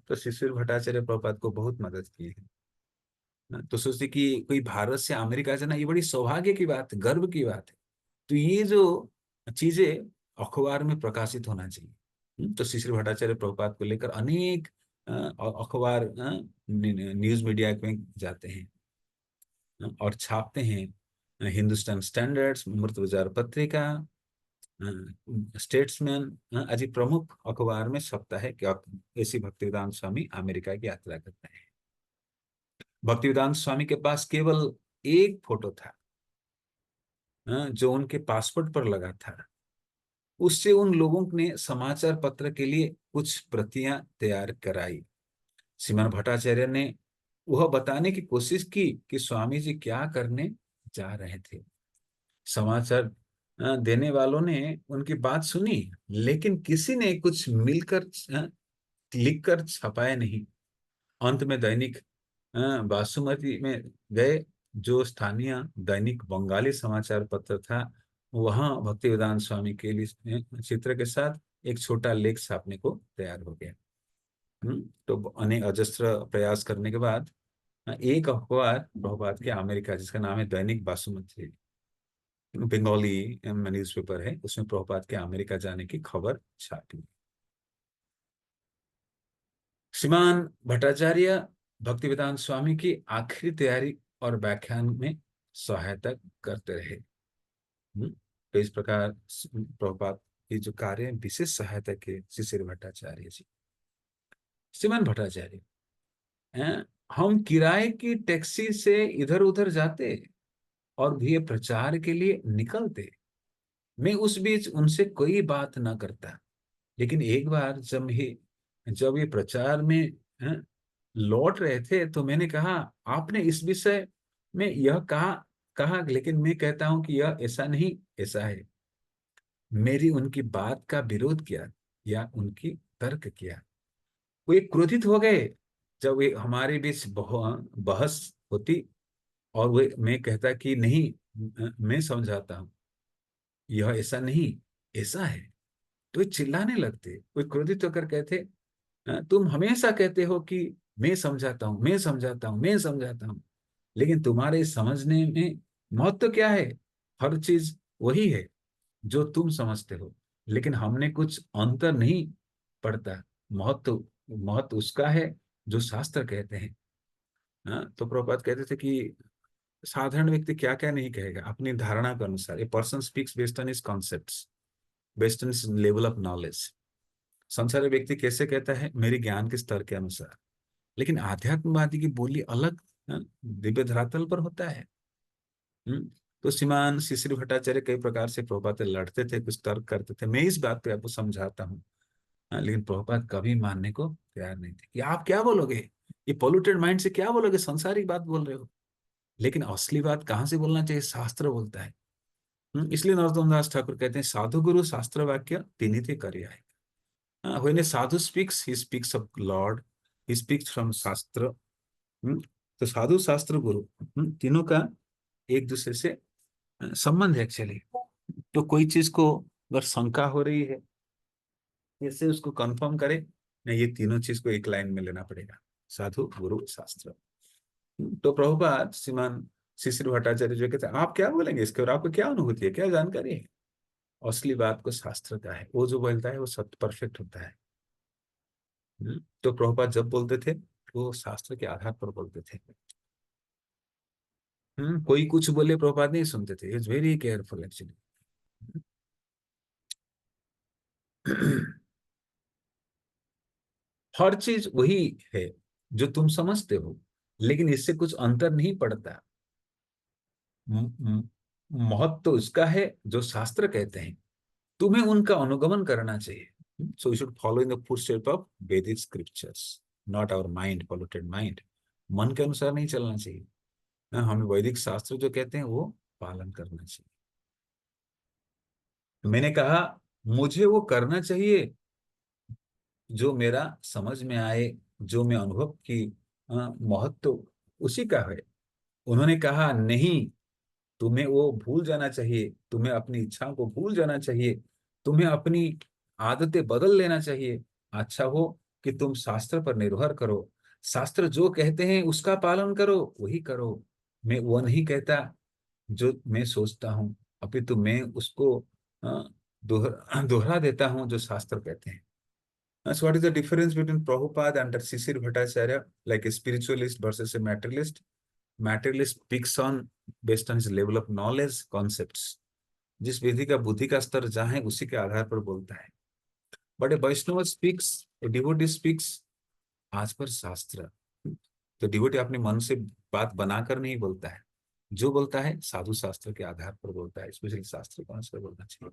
तो शिशिर भट्टाचार्य प्रभुपाद को बहुत मदद की है। तो सोचते कि कोई भारत से अमेरिका जाना, ये बड़ी सौभाग्य की बात है, गर्व की बात है। तो ये जो चीजें अखबार में प्रकाशित होना चाहिए। तो शिशिर भट्टाचार्य प्रभुपाद को लेकर अनेक अखबार, न्यूज मीडिया में जाते हैं, और छापते हैं। हिंदुस्तान स्टैंडर्ड्स, अमृत बाजार पत्रिका, स्टेट्समैन आदि प्रमुख अखबार में छपता है कि ऐसी भक्तिवेदांत स्वामी अमेरिका की यात्रा करते हैं। भक्तिवेदांत स्वामी के पास केवल एक फोटो था, जो उनके पासपोर्ट पर लगा था। उससे उन लोगों ने समाचार पत्र के लिए कुछ प्रतियां तैयार कराई। श्रीमान भट्टाचार्य ने वह बताने की कोशिश की कि स्वामी जी क्या करने जा रहे थे। समाचार देने वालों ने उनकी बात सुनी, लेकिन किसी ने कुछ मिलकर लिखकर छपाया नहीं। अंत में दैनिक बासुमती में गए, जो स्थानीय दैनिक बंगाली समाचार पत्र था। वहां भक्ति वेदांत स्वामी के लिए चित्र के साथ एक छोटा लेख छापने को तैयार हो गया। तो अनेक अजस्त्र प्रयास करने के बाद एक अखबार प्रभुपाद के अमेरिका, जिसका नाम है दैनिक बासुमती, बंगाली न्यूज़पेपर है, उसमें प्रभुपाद के अमेरिका जाने की खबर छापी। श्रीमान भट्टाचार्य भक्तिवेदांत स्वामी की आखिरी तैयारी और व्याख्यान में सहायता करते रहे। तो इस प्रकार प्रभुपाद की जो कार्य विशेष सहायता के शिशिर भट्टाचार्य जी। श्रीमान भट्टाचार्य, हम किराए की टैक्सी से इधर उधर जाते और भी प्रचार के लिए निकलते। मैं उस बीच उनसे कोई बात ना करता। लेकिन एक बार जब ये प्रचार में लौट रहे थे, तो मैंने कहा, आपने इस विषय में यह कहा कहा लेकिन मैं कहता हूं कि यह ऐसा नहीं, ऐसा है। मेरी उनकी बात का विरोध किया या उनकी तर्क किया। वे क्रोधित हो गए जब वे हमारे बीच बहस होती, और वे मैं कहता कि नहीं, मैं समझाता हूं, यह ऐसा नहीं, ऐसा है। तो वे चिल्लाने लगते, वे क्रोधित होकर कहते, तुम हमेशा कहते हो कि मैं समझाता हूं, मैं समझाता हूं, मैं समझाता हूं, लेकिन तुम्हारे समझने में महत्व क्या है? हर चीज वही है। जो तुम समझते हो, लेकिन हमने कुछ अंतर नहीं पड़ता। महत्व महत्व उसका है जो शास्त्र कहते हैं। हाँ, तो प्रभुपाद कहते थे कि साधारण व्यक्ति क्या क्या नहीं कहेगा अपनी धारणा के अनुसार। A person speaks based on his concepts, based on his level of knowledge. संसारी व्यक्ति कैसे कहता है, मेरे ज्ञान के स्तर के अनुसार। लेकिन आध्यात्मवादी की बोली अलग, दिव्य धरातल पर होता है। हम्म, तो श्रीमान शिशिर भट्टाचार्य कई प्रकार से प्रभुपाद से लड़ते थे, कुछ तर्क करते थे। मैं इस बात पे आपको समझाता हूँ। लेकिन प्रभुपाद कभी मानने को तैयार नहीं थे कि आप क्या बोलोगे, ये पोल्यूटेड माइंड से क्या बोलोगे, संसारी बात बोल रहे हो। लेकिन असली बात कहाँ से बोलना चाहिए, शास्त्र बोलता है। इसलिए नरोत्तम दास ठाकुर कहते हैं साधु गुरु शास्त्र वाक्य तीन थे करिया है। When A Sadhu speaks, he speaks of Lord, he speaks from शास्त्र। तो साधु शास्त्र गुरु, तीनों का एक दूसरे से संबंध है एक्चुअली। तो कोई चीज को अगर शंका हो रही है, कैसे उसको कंफर्म करे, नहीं, ये तीनों चीज को एक लाइन में लेना पड़ेगा, साधु गुरु शास्त्र। तो प्रभुपाद श्रीमान शिशिर भट्टाचार्य जो कहते हैं आप क्या बोलेंगे इसके, और आपको क्या अनुभूति है, क्या जानकारी है। असली बात को शास्त्र का है, वो जो बोलता है वो सत्य परफेक्ट होता है। तो प्रभुपाद जब बोलते थे वो शास्त्र के आधार पर बोलते थे। कोई कुछ बोले प्रभुपाद नहीं सुनते थे, इज वेरी केयरफुल एक्चुअली। हर चीज वही है जो तुम समझते हो, लेकिन इससे कुछ अंतर नहीं पड़ता। महत्व तो उसका है जो शास्त्र कहते हैं, तुम्हें उनका अनुगमन करना चाहिए। So you should follow in the footstep of Vaidik scriptures, not our mind, polluted mind. मन के अनुसार नहीं चलना चाहिए। हमें वैदिक शास्त्र जो कहते हैं वो पालन करना चाहिए। मैंने कहा मुझे वो करना चाहिए जो मेरा समझ में आए, जो मैं अनुभव की महत्व उसी का है। उन्होंने कहा नहीं, तुम्हें वो भूल जाना चाहिए, तुम्हें अपनी इच्छाओं को भूल जाना चाहिए, तुम्हें अपनी आदतें बदल लेना चाहिए। अच्छा हो कि तुम शास्त्र पर निर्भर करो, शास्त्र जो कहते हैं उसका पालन करो, वही करो। मैं वो नहीं कहता जो मैं सोचता हूँ, अपितु मैं उसको दोहरा देता हूँ जो शास्त्र कहते हैं। So what is the difference between Prabhupada and Sisir Bhattacharya, like a spiritualist versus a materialist? Materialist speaks on based on his level of knowledge, concepts. जिस विधि का बुद्धि का स्तर जहाँ है उसी के आधार पर बोलता है। But a Vaishnava speaks, a devotee speaks आज पर शास्त्र। तो डिवोटी अपने मन से बात बनाकर नहीं बोलता है, जो बोलता है साधु शास्त्र के आधार पर बोलता है, स्पेशली शास्त्र के अनुसार बोलना चाहिए।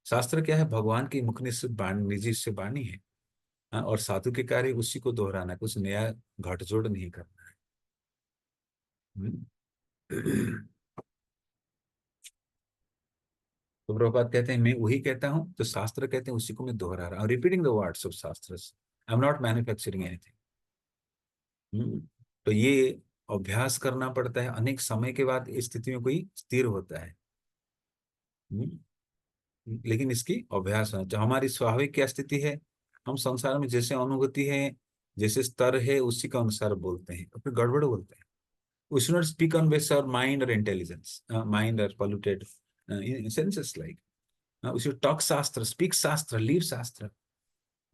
शास्त्र क्या है, भगवान की मुख निश्चित बाणी, निजी से बाणी है। और साधु के कार्य उसी को दोहराना है, कुछ नया घटजोड़ नहीं करना है। तो प्रभुपाद कहते हैं मैं वही कहता हूँ तो शास्त्र कहते हैं, उसी को मैं दोहरा रहा हूँ, रिपीटिंग द वर्ड्स ऑफ शास्त्र। I am not manufacturing anything. तो ये अभ्यास करना पड़ता है, अनेक समय के बाद इस स्थिति में कोई स्थिर होता है। हम्म, लेकिन इसकी अभ्यास है, जो हमारी स्वाभाविक क्या स्थिति है, हम संसार में जैसे अनुभूति है, जैसे स्तर है, उसी के अनुसार बोलते हैं, तो फिर गड़बड़ बोलते हैं। We should not speak on basis of mind or intelligence, mind or polluted senses like. We should talk शास्त्र, speak शास्त्र, live शास्त्र।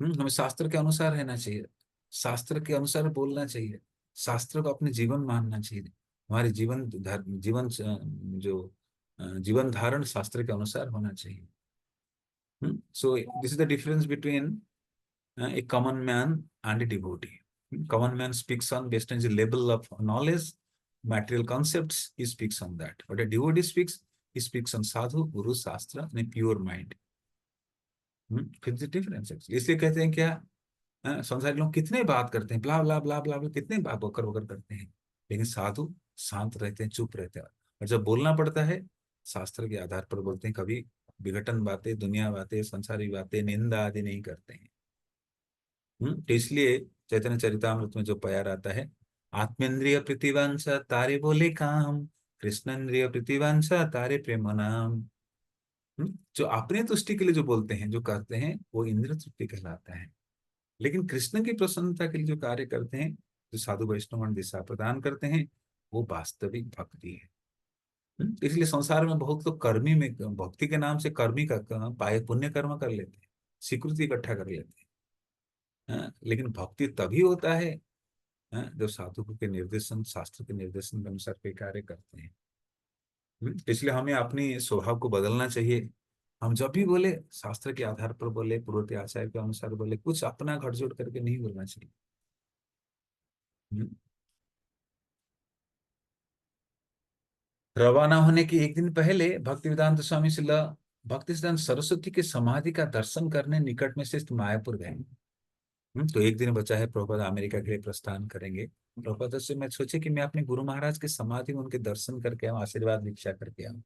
हमें शास्त्र के अनुसार रहना चाहिए, शास्त्र के अनुसार बोलना चाहिए, शास्त्र को अपने जीवन मानना चाहिए। हमारे जो जीवन धारण शास्त्र के अनुसार होना चाहिए। सो this is the difference between a common man and a devotee. Common man speaks on based on the level of knowledge, material concepts, he speaks on that. But a devotee speaks, he speaks on sadhu, guru, shastra, and a pure mind. फिर difference है, इसलिए कहते हैं क्या, संसारी लोग कितने बात करते हैं, ब्ला ब्ला ब्ला ब्ला ब्ला, कितने बात बकर बकर करते हैं, लेकिन साधु शांत रहते हैं, चुप रहते हैं। और जब बोलना पड़ता है शास्त्र के आधार पर बोलते हैं, कभी विघटन बातें, दुनिया बातें, संसारी बातें, निंदा आदि नहीं करते हैं। तो इसलिए चैतन्य चरितामृत में जो प्यार आता है, आत्मेंद्रिय प्रतिवंश तारे बोले काम, कृष्णेन्द्रिय प्रतिवंश तारे प्रेम नाम। जो अपने तुष्टि के लिए जो बोलते हैं, जो करते हैं, वो इंद्रिय तृप्ति कहलाता है। लेकिन कृष्ण की प्रसन्नता के लिए जो कार्य करते हैं, जो साधु वैष्णव दिशा प्रदान करते हैं, वो वास्तविक भक्ति है। इसलिए संसार में बहुत लोग कर्मी में, भक्ति के नाम से कर्मी का पाए पुण्य कर्म कर लेते हैं, स्वीकृति इकट्ठा कर लेते हैं। लेकिन भक्ति तभी होता है जब साधुओं के निर्देशन, शास्त्र के निर्देशन के अनुसार कोई कार्य करते हैं। इसलिए हमें अपनी स्वभाव को बदलना चाहिए। हम जब भी बोले शास्त्र के आधार पर बोले, पूर्वोक्त आचार्य के अनुसार बोले, कुछ अपना घटजोड़ करके नहीं बोलना चाहिए। हम्म। रवाना होने के एक दिन पहले भक्तिवेदांत स्वामी श्रील भक्तिसिद्धांत सरस्वती के समाधि का दर्शन करने निकट में स्थित मायापुर गए। तो एक दिन बचा है, प्रभुपाद अमेरिका के लिए प्रस्थान करेंगे। प्रभुपाद से मैं सोचे कि मैं अपने गुरु महाराज के समाधि में उनके दर्शन करके आऊँ, आशीर्वाद भिक्षा करके आऊँ।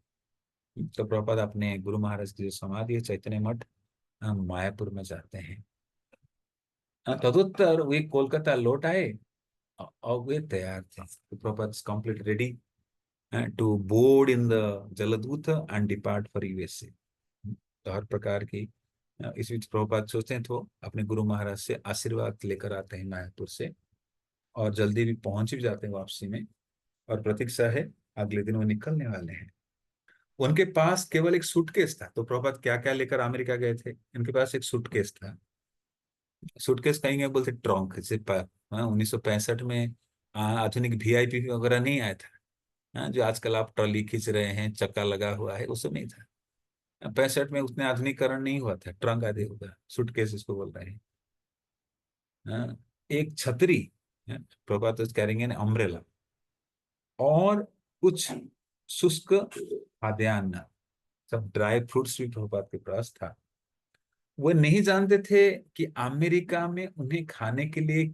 तो प्रभुपाद अपने गुरु महाराज की जो समाधि है चैतन्य मठ मायापुर में जाते हैं। तदुत्तर वे कोलकाता लौट आए और वे तैयार थे। तो Prabhupada complete ready to board in the Jaladuta and depart for USA. तो हर प्रकार की इस बीच प्रभुपाद सोचते हैं तो अपने गुरु महाराज से आशीर्वाद लेकर आते हैं मायापुर से, और जल्दी भी पहुंच भी जाते हैं वापसी में। और प्रतीक्षा है, अगले दिन वो निकलने वाले हैं। उनके पास केवल एक सूटकेस था। तो प्रभुपाद क्या क्या लेकर अमेरिका गए थे, उनके पास एक सूटकेस था। सूटकेस कहेंगे, बोलते ट्रंक, जैसे 1965 में आधुनिक वीआईपी वगैरह नहीं आया था। जो आजकल आप ट्रॉली खींच रहे हैं, चक्का लगा हुआ है, उसमें नहीं था। 65 में उतने आधुनिकीकरण नहीं हुआ था, ट्रंक आदि होगा, सूटकेस इसको बोल रहे हैं। हाँ, एक छतरी, प्रभात करेंगे अम्ब्रेला, और कुछ शुष्क खाद्यान्न, सब ड्राई फ्रूट्स भी प्रभुपाद के पास था। वो नहीं जानते थे कि अमेरिका में उन्हें खाने के लिए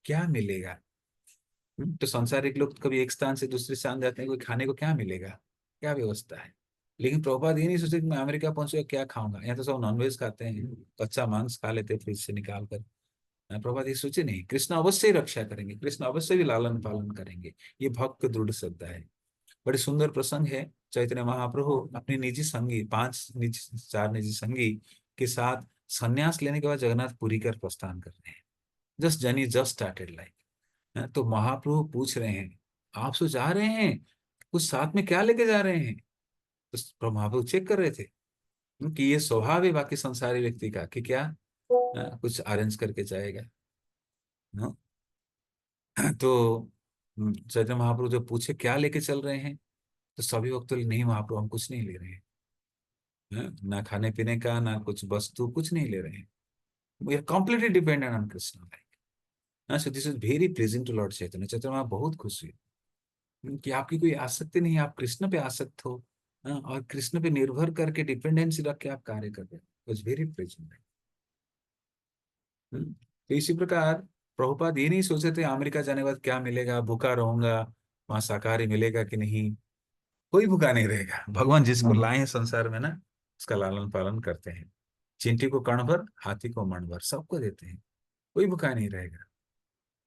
क्या मिलेगा। तो सांसारिक लोग कभी एक स्थान से दूसरे स्थान जाते हैं, कोई खाने को क्या मिलेगा, क्या व्यवस्था है। लेकिन प्रभुपाद ये नहीं सोचते कि मैं अमेरिका पहुंचूंगा क्या खाऊंगा। यहाँ तो सब नॉनवेज खाते हैं, कच्चा मांस खा लेते हैं फ्रिज से निकाल कर। प्रभुपाद ये सोचे नहीं, कृष्ण अवश्य ही रक्षा करेंगे, कृष्ण अवश्य भी लालन पालन करेंगे। ये भक्त दृढ़ श्रद्धा है। बड़ी सुंदर प्रसंग है। चैतन्य महाप्रभु अपने निजी संगी, चार निजी संगी के साथ संन्यास लेने के बाद जगन्नाथपुरी कर प्रस्थान कर रहे हैं। Just journey just started like. तो महाप्रभु पूछ रहे हैं, आप सो जा रहे हैं, कुछ साथ में क्या लेके जा रहे हैं। तो महाप्रभु चेक कर रहे थे कि ये स्वभाव है बाकी संसारी व्यक्ति का कि क्या कुछ अरेंज करके जाएगा। हाँ? तो चैतन्य महाप्रभु जब पूछे क्या लेके चल रहे हैं, तो सभी वक्त तो नहीं महाप्रभु, हम कुछ नहीं ले रहे हैं। ना खाने पीने का, ना कुछ वस्तु, कुछ नहीं ले रहे हैं। We are completely dependent on Krishna like. So this is very pleasing to lord Chaitanya. Chaitanya Mahaprabhu बहुत खुश हुए कि आपकी कोई आसक्ति नहीं है, आप कृष्ण पे आसक्त हो। और कृष्ण पे निर्भर करके, डिपेंडेंसी रख के आप कार्य कर रहे हो। It's very pleasing. तो इसी प्रकार प्रभुपाद ये नहीं सोचे थे अमेरिका जाने के बाद क्या मिलेगा, भूखा रहूंगा, वहां शाकाहारी मिलेगा कि नहीं। कोई भूखा नहीं रहेगा। भगवान जिसको लाए हैं संसार में ना, उसका लालन पालन करते हैं। चींटी को कण भर, हाथी को मण भर, सबको देते हैं। कोई भूखा नहीं रहेगा।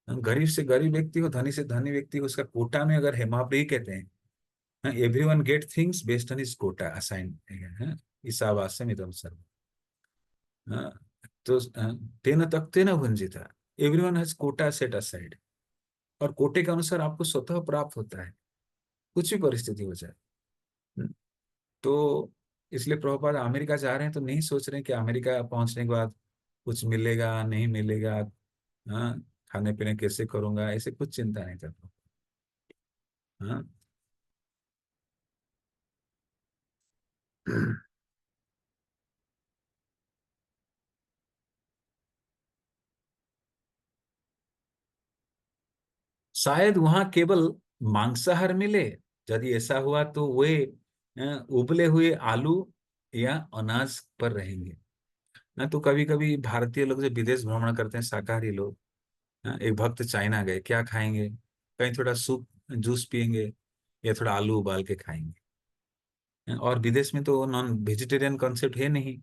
हम गरीब से गरीब व्यक्ति हो, धनी से धनी व्यक्ति हो, उसका कोटा में अगर है, महाप्रभु ही कहते हैं everyone get things based on his quota assign है, ईशावास्यम इदम सर्व। हाँ, तो तेन तक तेन भुंजिता, everyone has quota set aside. और कोटे के अनुसार आपको स्वतः प्राप्त होता है, कुछ भी परिस्थिति हो जाए। हम्म, तो इसलिए प्रभुपाद अमेरिका जा रहे हैं तो नहीं सोच रहे हैं कि अमेरिका पहुंचने के बाद कुछ मिलेगा नहीं मिलेगा। हाँ, खाने पीने कैसे करूंगा, ऐसे कुछ चिंता नहीं करता। हाँ। शायद वहां केवल मांसाहार मिले। यदि ऐसा हुआ तो वे उबले हुए आलू या अनाज पर रहेंगे। ना तो कभी कभी भारतीय लोग जो विदेश भ्रमण करते हैं, शाकाहारी लोग, एक भक्त चाइना गए, क्या खाएंगे, कहीं थोड़ा सूप जूस पियेंगे या थोड़ा आलू उबाल के खाएंगे। और विदेश में तो नॉन वेजिटेरियन कॉन्सेप्ट है नहीं।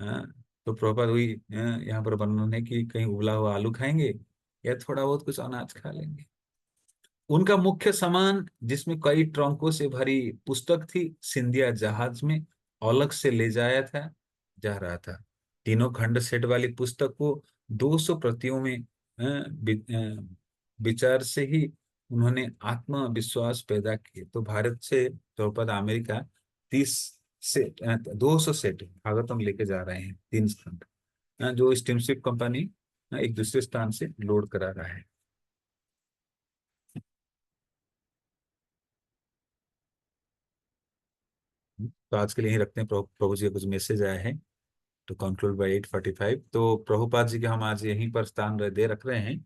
हाँ, तो प्रॉपर हुई यहाँ पर वर्णन है कि कहीं उबला हुआ आलू खाएंगे या थोड़ा बहुत कुछ अनाज खा लेंगे। उनका मुख्य सामान, जिसमें कई ट्रंकों से भरी पुस्तक थी, सिंधिया जहाज में अलग से ले जाया था, जा रहा था। तीनों खंड सेट वाली पुस्तक को 200 प्रतियों में विचार से ही उन्होंने आत्मविश्वास पैदा किए। तो भारत से Prabhupada America 30 set 200 set Bhagavatam लेके जा रहे हैं, 3 खंड, जो स्टीमशिप कंपनी एक दूसरे स्थान से लोड करा रहा है। तो आज के लिए यही रखते हैं। प्रभु जी का कुछ मैसेज आया है टू कंक्लूड बाय 8:45। तो प्रभुपाद जी के हम आज यहीं पर स्थान दे रख रहे हैं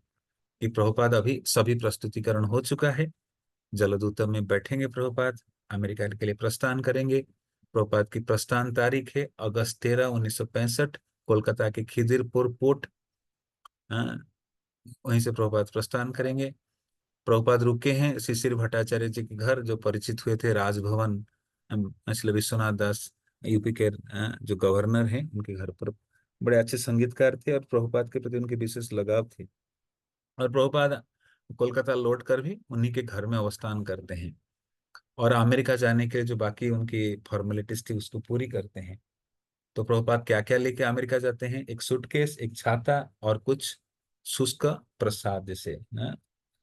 कि प्रभुपाद अभी सभी प्रस्तुतिकरण हो चुका है। जलदूतम में बैठेंगे प्रभुपाद, अमेरिका के लिए प्रस्थान करेंगे। प्रभुपाद की प्रस्थान तारीख है अगस्त 13, 1965, कोलकाता के खिदिरपुर पोर्ट, वहीं से प्रभुपाद प्रस्थान करेंगे। प्रभुपाद रुके हैं शिशिर भट्टाचार्य जी के घर, जो परिचित हुए थे राजभवन, श्री विश्वनाथ दास यूपी के जो गवर्नर हैं, उनके घर पर। बड़े अच्छे संगीतकार थे और प्रभुपाद के प्रति उनकी विशेष लगाव थी। और प्रभुपाद कोलकाता लौट कर भी उन्हीं के घर में अवस्थान करते हैं और अमेरिका जाने के लिए जो बाकी उनकी फॉर्मेलिटीज थी उसको पूरी करते हैं। तो प्रभुपाद क्या क्या लेके अमेरिका जाते हैं? एक सूटकेस, एक छाता और कुछ शुष्क प्रसाद, जैसे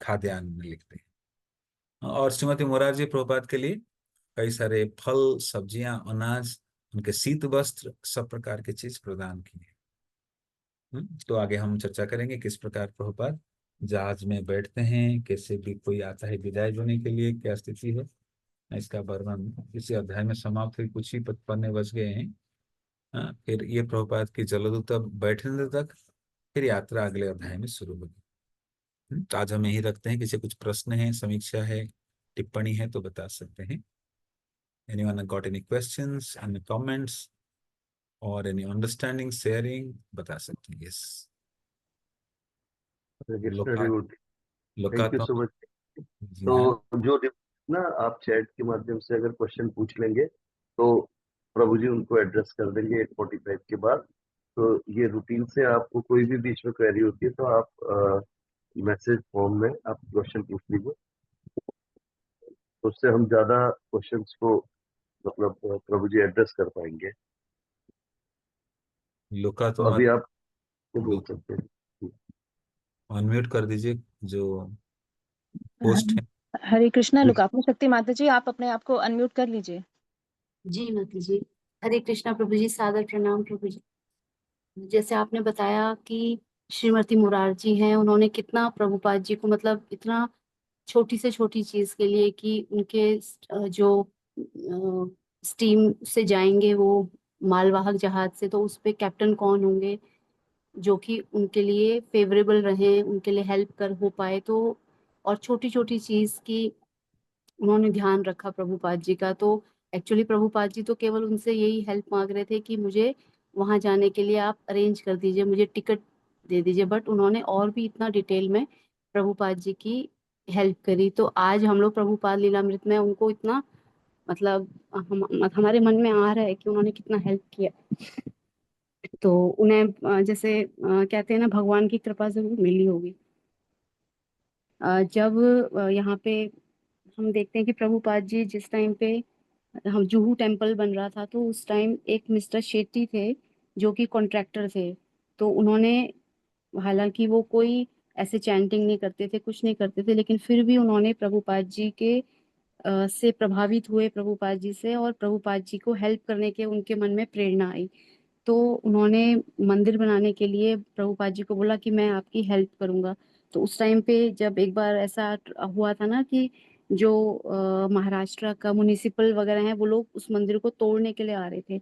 खाद्यान्न में लिखते हैं। और श्रीमती मोरारजी प्रभुपाद के लिए कई सारे फल, सब्जियां, अनाज, उनके शीत वस्त्र, सब प्रकार की चीज प्रदान की है। तो आगे हम चर्चा करेंगे किस प्रकार प्रभुपाद जहाज में बैठते हैं, कैसे भी कोई आता है विदाई होने के लिए, क्या स्थिति है, इसका वर्णन इसी अध्याय में समाप्त हुई। कुछ ही पन्ने बच गए हैं। फिर ये प्रभुपाद की जलदूत बैठने तक, फिर यात्रा अगले अध्याय में शुरू होगी। तो आज हम यही रखते हैं। किसी कुछ प्रश्न है, समीक्षा है, टिप्पणी है तो बता सकते हैं। Anyone got any questions, any comments or any understanding, sharing, बता सकते हैं। यस, लोका थैंक यू लोकात्म। So much. जी तो हाँ। जो ना आप चैट के माध्यम से अगर क्वेश्चन पूछ लेंगे तो प्रभु जी उनको एड्रेस कर देंगे 8:45 के बाद। तो ये रूटीन से आपको कोई भी बीच में क्वेरी होती है तो आप मैसेज फॉर्म में आप क्वेश्चन पूछ लीजिए, तो उससे हम ज्यादा क्वेश्चंस को मतलब प्रभु जी एड्रेस कर पाएंगे। तो लोकात्म। अभी आप को बोल बिल्कुल, सकते हैं। अनम्यूट कर दीजिए जो होस्ट हर- है। हरे कृष्णा। लोकात्म शक्ति माता जी, आप अपने आप को अनम्यूट कर लीजिए। जी माता जी। हरे कृष्णा प्रभु जी, सादर प्रणाम प्रभु जी। जैसे आपने बताया कि श्रीमती मुरारजी हैं, उन्होंने कितना प्रभुपाद जी को मतलब इतना छोटी से छोटी चीज के लिए कि उनके जो स्टीम से जाएंगे वो मालवाहक जहाज से, तो उस पे कैप्टन कौन होंगे जो कि उनके लिए फेवरेबल रहे, उनके लिए हेल्प कर हो पाए। तो और छोटी छोटी चीज की उन्होंने ध्यान रखा प्रभुपाद जी का। तो एक्चुअली प्रभुपाद जी तो केवल उनसे यही हेल्प मांग रहे थे कि मुझे वहां जाने के लिए आप अरेंज कर दीजिए, मुझे टिकट दे दीजिए, बट उन्होंने और भी इतना डिटेल में प्रभुपाद जी की हेल्प करी। तो आज हम लोग प्रभुपाद लीलामृत में उनको इतना मतलब हमारे मन में आ रहा है कि उन्होंने कितना हेल्प किया। तो उन्हें जैसे कहते हैं ना, भगवान की कृपा जरूर मिली होगी। जब यहाँ पे हम देखते हैं कि प्रभुपाद जी जिस टाइम पे हम जुहू टेम्पल बन रहा था, तो उस टाइम एक मिस्टर शेट्टी थे जो कि कॉन्ट्रैक्टर थे। तो उन्होंने, हालांकि वो कोई ऐसे चैंटिंग नहीं करते थे, कुछ नहीं करते थे, लेकिन फिर भी उन्होंने प्रभुपाद जी के से प्रभावित हुए, प्रभुपाद जी से, और प्रभुपाद जी को हेल्प करने के उनके मन में प्रेरणा आई। तो उन्होंने मंदिर बनाने के लिए प्रभुपाद जी को बोला कि मैं आपकी हेल्प करूंगा। तो उस टाइम पे जब एक बार ऐसा हुआ था ना कि जो महाराष्ट्र का म्युनिसिपल वगैरह हैं, वो लोग उस मंदिर को तोड़ने के लिए आ रहे थे।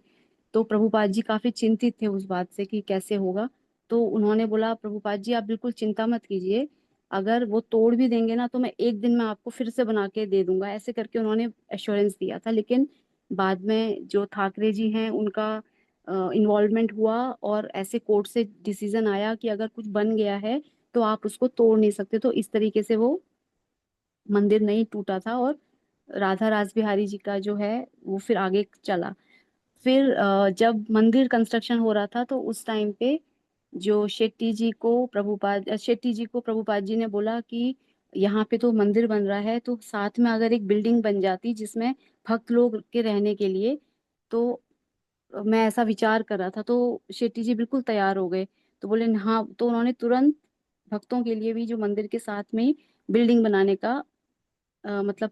तो प्रभुपाद जी काफी चिंतित थे उस बात से कि कैसे होगा। तो उन्होंने बोला, प्रभुपाद जी आप बिल्कुल चिंता मत कीजिए, अगर वो तोड़ भी देंगे ना तो मैं एक दिन में आपको फिर से बना के दे दूंगा, ऐसे करके उन्होंने एश्योरेंस दिया था। लेकिन बाद में जो ठाकरे जी हैं उनका इन्वॉल्वमेंट हुआ और ऐसे कोर्ट से डिसीजन आया कि अगर कुछ बन गया है तो आप उसको तोड़ नहीं सकते। तो इस तरीके से वो मंदिर नहीं टूटा था और राधा रासबिहारी जी का जो है वो फिर आगे चला। फिर जब मंदिर कंस्ट्रक्शन हो रहा था तो उस टाइम पे जो शेट्टी जी को प्रभुपाद जी ने बोला कि यहाँ पे तो मंदिर बन रहा है, तो साथ में अगर एक बिल्डिंग बन जाती जिसमें भक्त लोग के रहने के लिए, तो मैं ऐसा विचार कर रहा था। तो शेट्टी जी बिल्कुल तैयार हो गए। तो बोले हाँ। तो उन्होंने तुरंत भक्तों के लिए भी जो मंदिर के साथ में ही बिल्डिंग बनाने का मतलब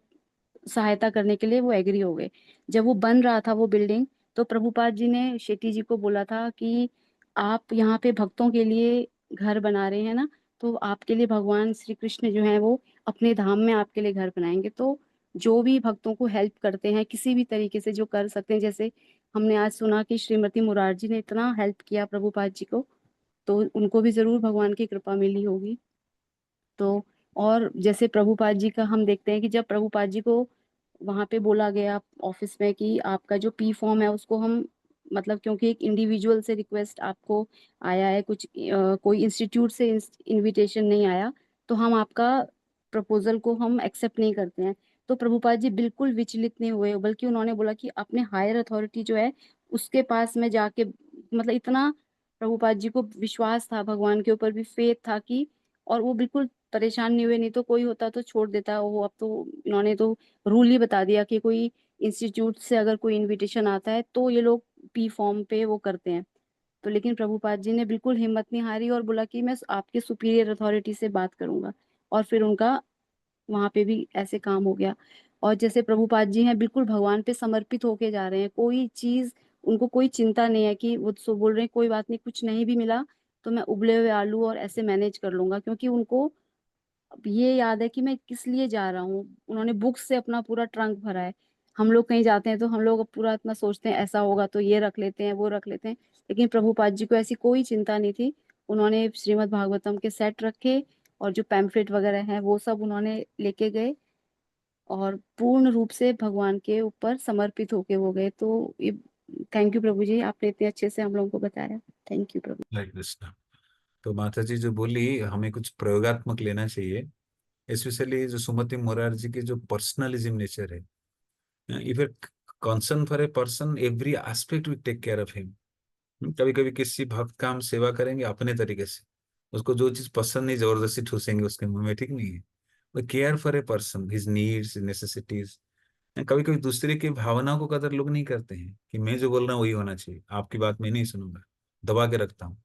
सहायता करने के लिए वो एग्री हो गए। जब वो बन रहा था वो बिल्डिंग, तो प्रभुपाद जी ने शेट्टी जी को बोला था कि आप यहाँ पे भक्तों के लिए घर बना रहे हैं ना, तो आपके लिए भगवान श्री कृष्ण जो है वो अपने धाम में आपके लिए घर बनाएंगे। तो जो भी भक्तों को हेल्प करते हैं किसी भी तरीके से जो कर सकते हैं, जैसे हमने आज सुना कि श्रीमती मुरारजी ने इतना हेल्प किया प्रभुपाद जी को, तो उनको भी जरूर भगवान की कृपा मिली होगी। तो और जैसे प्रभुपाद जी का हम देखते हैं कि जब प्रभुपाद जी को वहां पे बोला गया ऑफिस में कि आपका जो पी फॉर्म है उसको हम, मतलब क्योंकि एक इंडिविजुअल से रिक्वेस्ट आपको आया है, कुछ कोई इंस्टीट्यूट से इनविटेशन नहीं आया, तो हम आपका प्रपोजल को हम एक्सेप्ट नहीं करते हैं। तो प्रभुपाद जी बिल्कुल विचलित नहीं हुए, बल्कि उन्होंने बोला कि अपने हायर अथॉरिटी जो है उसके पास में जाके, मतलब इतना प्रभुपाद जी को विश्वास था, भगवान के ऊपर भी फेथ था कि, और वो बिल्कुल परेशान नहीं हुए। नहीं तो कोई होता तो छोड़ देता वो, अब तो इन्होंने तो रूल ही बता दिया कि कोई इंस्टीट्यूट से अगर कोई इनविटेशन आता है तो ये लोग पी फॉर्म पे वो करते हैं। तो लेकिन प्रभुपाद जी ने बिल्कुल हिम्मत नहीं हारी और बोला कि मैं आपके सुपीरियर अथॉरिटी से बात करूंगा, और फिर उनका वहां पे भी ऐसे काम हो गया। और जैसे प्रभुपाद जी हैं बिल्कुल भगवान पे समर्पित होके जा रहे हैं, कोई चीज उनको कोई चिंता नहीं है कि वो सो बोल रहे हैं कोई बात नहीं, कुछ नहीं भी मिला तो मैं उबले हुए आलू और ऐसे मैनेज कर लूंगा, क्योंकि उनको अब ये याद है कि मैं किस लिए जा रहा हूँ। उन्होंने बुक्स से अपना पूरा ट्रंक भरा है। हम लोग कहीं जाते हैं तो हम लोग अब पूरा इतना सोचते हैं ऐसा होगा तो ये रख लेते हैं वो रख लेते हैं, लेकिन प्रभुपाद जी को ऐसी कोई चिंता नहीं थी। उन्होंने श्रीमद् भागवतम के सेट रखे और जो पैम्फलेट वगैरह हैं वो सब उन्होंने लेके गए, और पूर्ण रूप से भगवान के ऊपर समर्पित होके वो गए। तो ये, थैंक यू प्रभु जी, आपने इतने अच्छे से हम लोगों को बताया। Thank you Prabhu. Like this ना। तो माता जी जो बोली हमें कुछ प्रयोगात्मक लेना चाहिए, स्पेशली जो सुमति मोरारजी की जो पर्सनलिज्म नेचर है। If a concern for a person every aspect we take care of him. कभी कभी किसी भक्त का हम सेवा करेंगे अपने तरीके से, उसको जो चीज पसंद नहीं जबरदस्ती ठूसेंगे उसके मुंह में, ठीक नहीं है। वो care for a person, his needs, necessities. कभी कभी दूसरे की भावना को कदर लोग नहीं करते हैं कि मैं जो बोल रहा हूँ वही होना चाहिए, आपकी बात मैं नहीं सुनूंगा, दबा के रखता हूँ।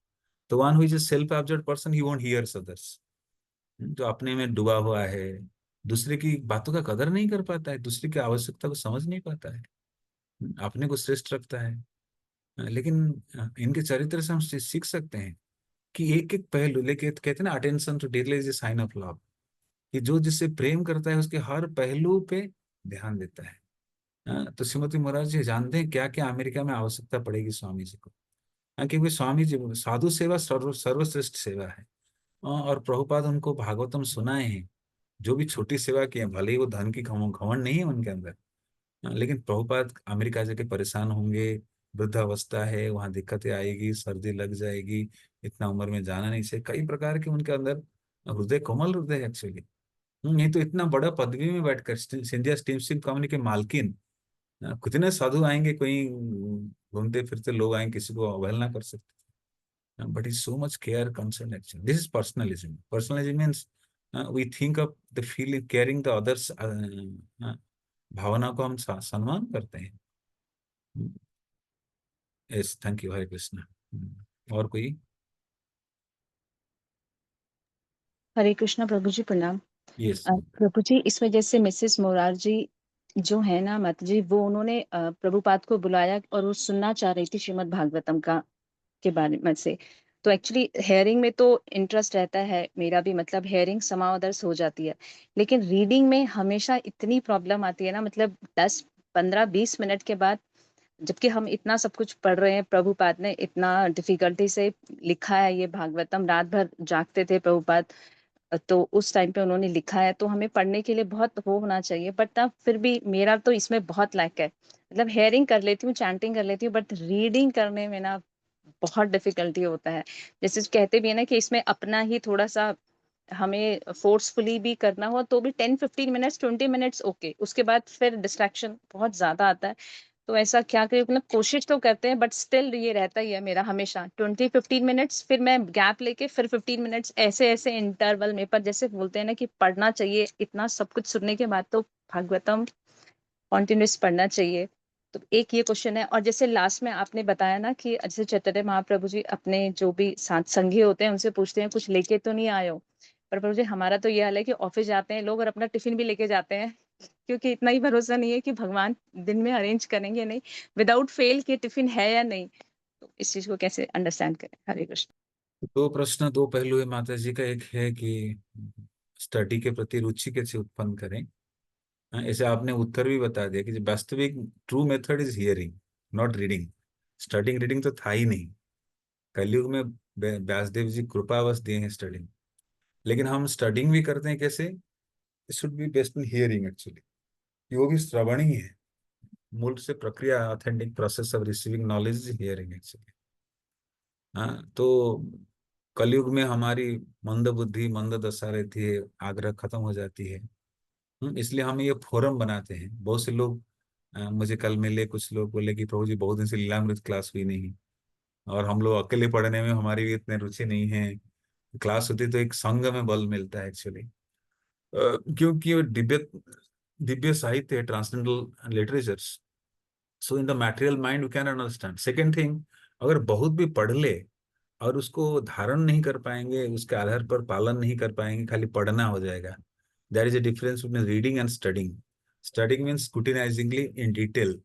तो वन हुई self absolute person, he won't hears others. जो अपने में डूबा हुआ है, दूसरे की बातों का कदर नहीं कर पाता है, दूसरे की आवश्यकता को समझ नहीं पाता है, अपने को श्रेष्ठ रखता है। लेकिन इनके चरित्र से हम सीख सकते हैं कि एक एक पहलू लेके, कहते हैं ना attention to detail is a sign of love, कि जो जिससे प्रेम करता है उसके हर पहलू पे ध्यान देता है। तो श्रीमती महाराज जी जानते हैं क्या क्या अमेरिका में आवश्यकता पड़ेगी स्वामी जी को। क्योंकि स्वामी जी, साधु सेवा सर्वश्रेष्ठ सेवा है। और प्रभुपाद उनको भागवतम सुनाए हैं, जो भी छोटी सेवा की है, भले ही वो धन की घमंड नहीं है उनके अंदर। लेकिन प्रभुपाद अमेरिका जाके परेशान होंगे, वृद्धावस्था है, वहां दिक्कतें आएगी, सर्दी लग जाएगी, इतना उम्र में जाना नहीं चाहिए, कई प्रकार के उनके अंदर हृदय, कोमल हृदय एक्चुअली। नहीं तो इतना बड़ा पदवी में बैठकर सिंधिया स्टीमशिप कंपनी के मालकिन, कितने साधु आएंगे, कोई घूमते फिरते लोग आएंगे, किसी को अवहेलना कर सकते। But it's so much care, concern actually. This is personalism. Personalism means we think of the feeling, caring the others, भावना को हम सम्मान करते हैं। यस, थैंक यू, हरे कृष्णा। और कोई? हरे कृष्णा प्रभु जी, प्रणाम। यस। प्रभु जी, इस वजह से मिसेस मोरारजी जो है ना माता जी, वो उन्होंने प्रभुपाद को बुलाया और वो सुनना चाह रही थी श्रीमद् भागवतम का के बारे में से। तो एक्चुअली हेयरिंग में तो इंटरेस्ट रहता है मेरा भी, मतलब हेयरिंग समाओदर्स हो जाती है, लेकिन रीडिंग में हमेशा इतनी प्रॉब्लम आती है ना, मतलब 10 15 20 मिनट के बाद, जबकि हम इतना सब कुछ पढ़ रहे हैं, प्रभुपाद ने इतना डिफिकल्टी से लिखा है ये भागवतम, रात भर जागते थे प्रभुपाद, तो उस टाइम पे उन्होंने लिखा है, तो हमें पढ़ने के लिए बहुत वो होना चाहिए। बट तब फिर भी मेरा तो इसमें बहुत लैक है, मतलब हेयरिंग कर लेती हूँ, चैंटिंग कर लेती हूँ, बट रीडिंग करने में ना बहुत डिफिकल्टी होता है। जैसे कहते भी है ना कि इसमें अपना ही थोड़ा सा हमें फोर्सफुली भी करना हो तो भी 10 15 मिनट्स 20 मिनट्स ओके, उसके बाद फिर डिस्ट्रैक्शन बहुत ज्यादा आता है। तो ऐसा क्या करें, मतलब कोशिश तो करते हैं बट स्टिल ये रहता ही है मेरा हमेशा 20 15 मिनट्स, फिर मैं गैप लेके फिर 15 मिनट्स, ऐसे ऐसे इंटरवल में। पर जैसे बोलते हैं ना कि पढ़ना चाहिए, इतना सब कुछ सुनने के बाद तो भागवतम कॉन्टिन्यूस पढ़ना चाहिए। तो एक ये क्वेश्चन है। और जैसे लास्ट में आपने बताया ना कि जैसे चैतन्य महाप्रभु जी अपने जो भी साथ संगी होते हैं उनसे पूछते हैं कुछ लेके तो नहीं आए हो, पर प्रभु जी हमारा तो ये हाल है कि ऑफिस जाते हैं लोग और अपना टिफिन भी लेके जाते हैं क्योंकि इतना ही भरोसा नहीं है कि भगवान दिन में अरेंज करेंगे नहीं, विदाउट फेल कि टिफिन है या नहीं। तो इस चीज को कैसे अंडरस्टैंड करें? हरे कृष्ण। दो प्रश्न, दो पहलू है माता जी का। एक है कि स्टडी के प्रति रुचि कैसे उत्पन्न करें। हाँ, ऐसे आपने उत्तर भी बता दिया कि जो वास्तविक true method is hearing, not reading. Studying reading तो था ही नहीं। कलयुग में व्यासदेव जी कृपावश दिए हैं स्टडिंग। लेकिन हम स्टडिंग भी करते हैं कैसे? It should be based in hearing actually. वो भी श्रवण ही है। मूल से प्रक्रिया, authentic process of receiving knowledge is hearing actually. हाँ, तो कलयुग में हमारी मंद बुद्धि, मंद दशा रहती है, आग्रह खत्म हो जाती है। इसलिए हम ये फोरम बनाते हैं। बहुत से लोग मुझे कल मिले, कुछ लोग बोले कि प्रभु जी बहुत दिन से लीलामृत क्लास हुई नहीं, और हम लोग अकेले पढ़ने में हमारी भी इतनी रुचि नहीं है। क्लास होती तो एक संघ में बल मिलता है एक्चुअली। क्योंकि वो दिव्य दिव्य साहित्य है, transcendental literatures. So in the material mind we can understand. Second thing, अगर बहुत भी पढ़ ले और उसको धारण नहीं कर पाएंगे, उसके आधार पर पालन नहीं कर पाएंगे, खाली पढ़ना हो जाएगा। There is a difference between reading and studying. Studying means scrutinisingly in detail,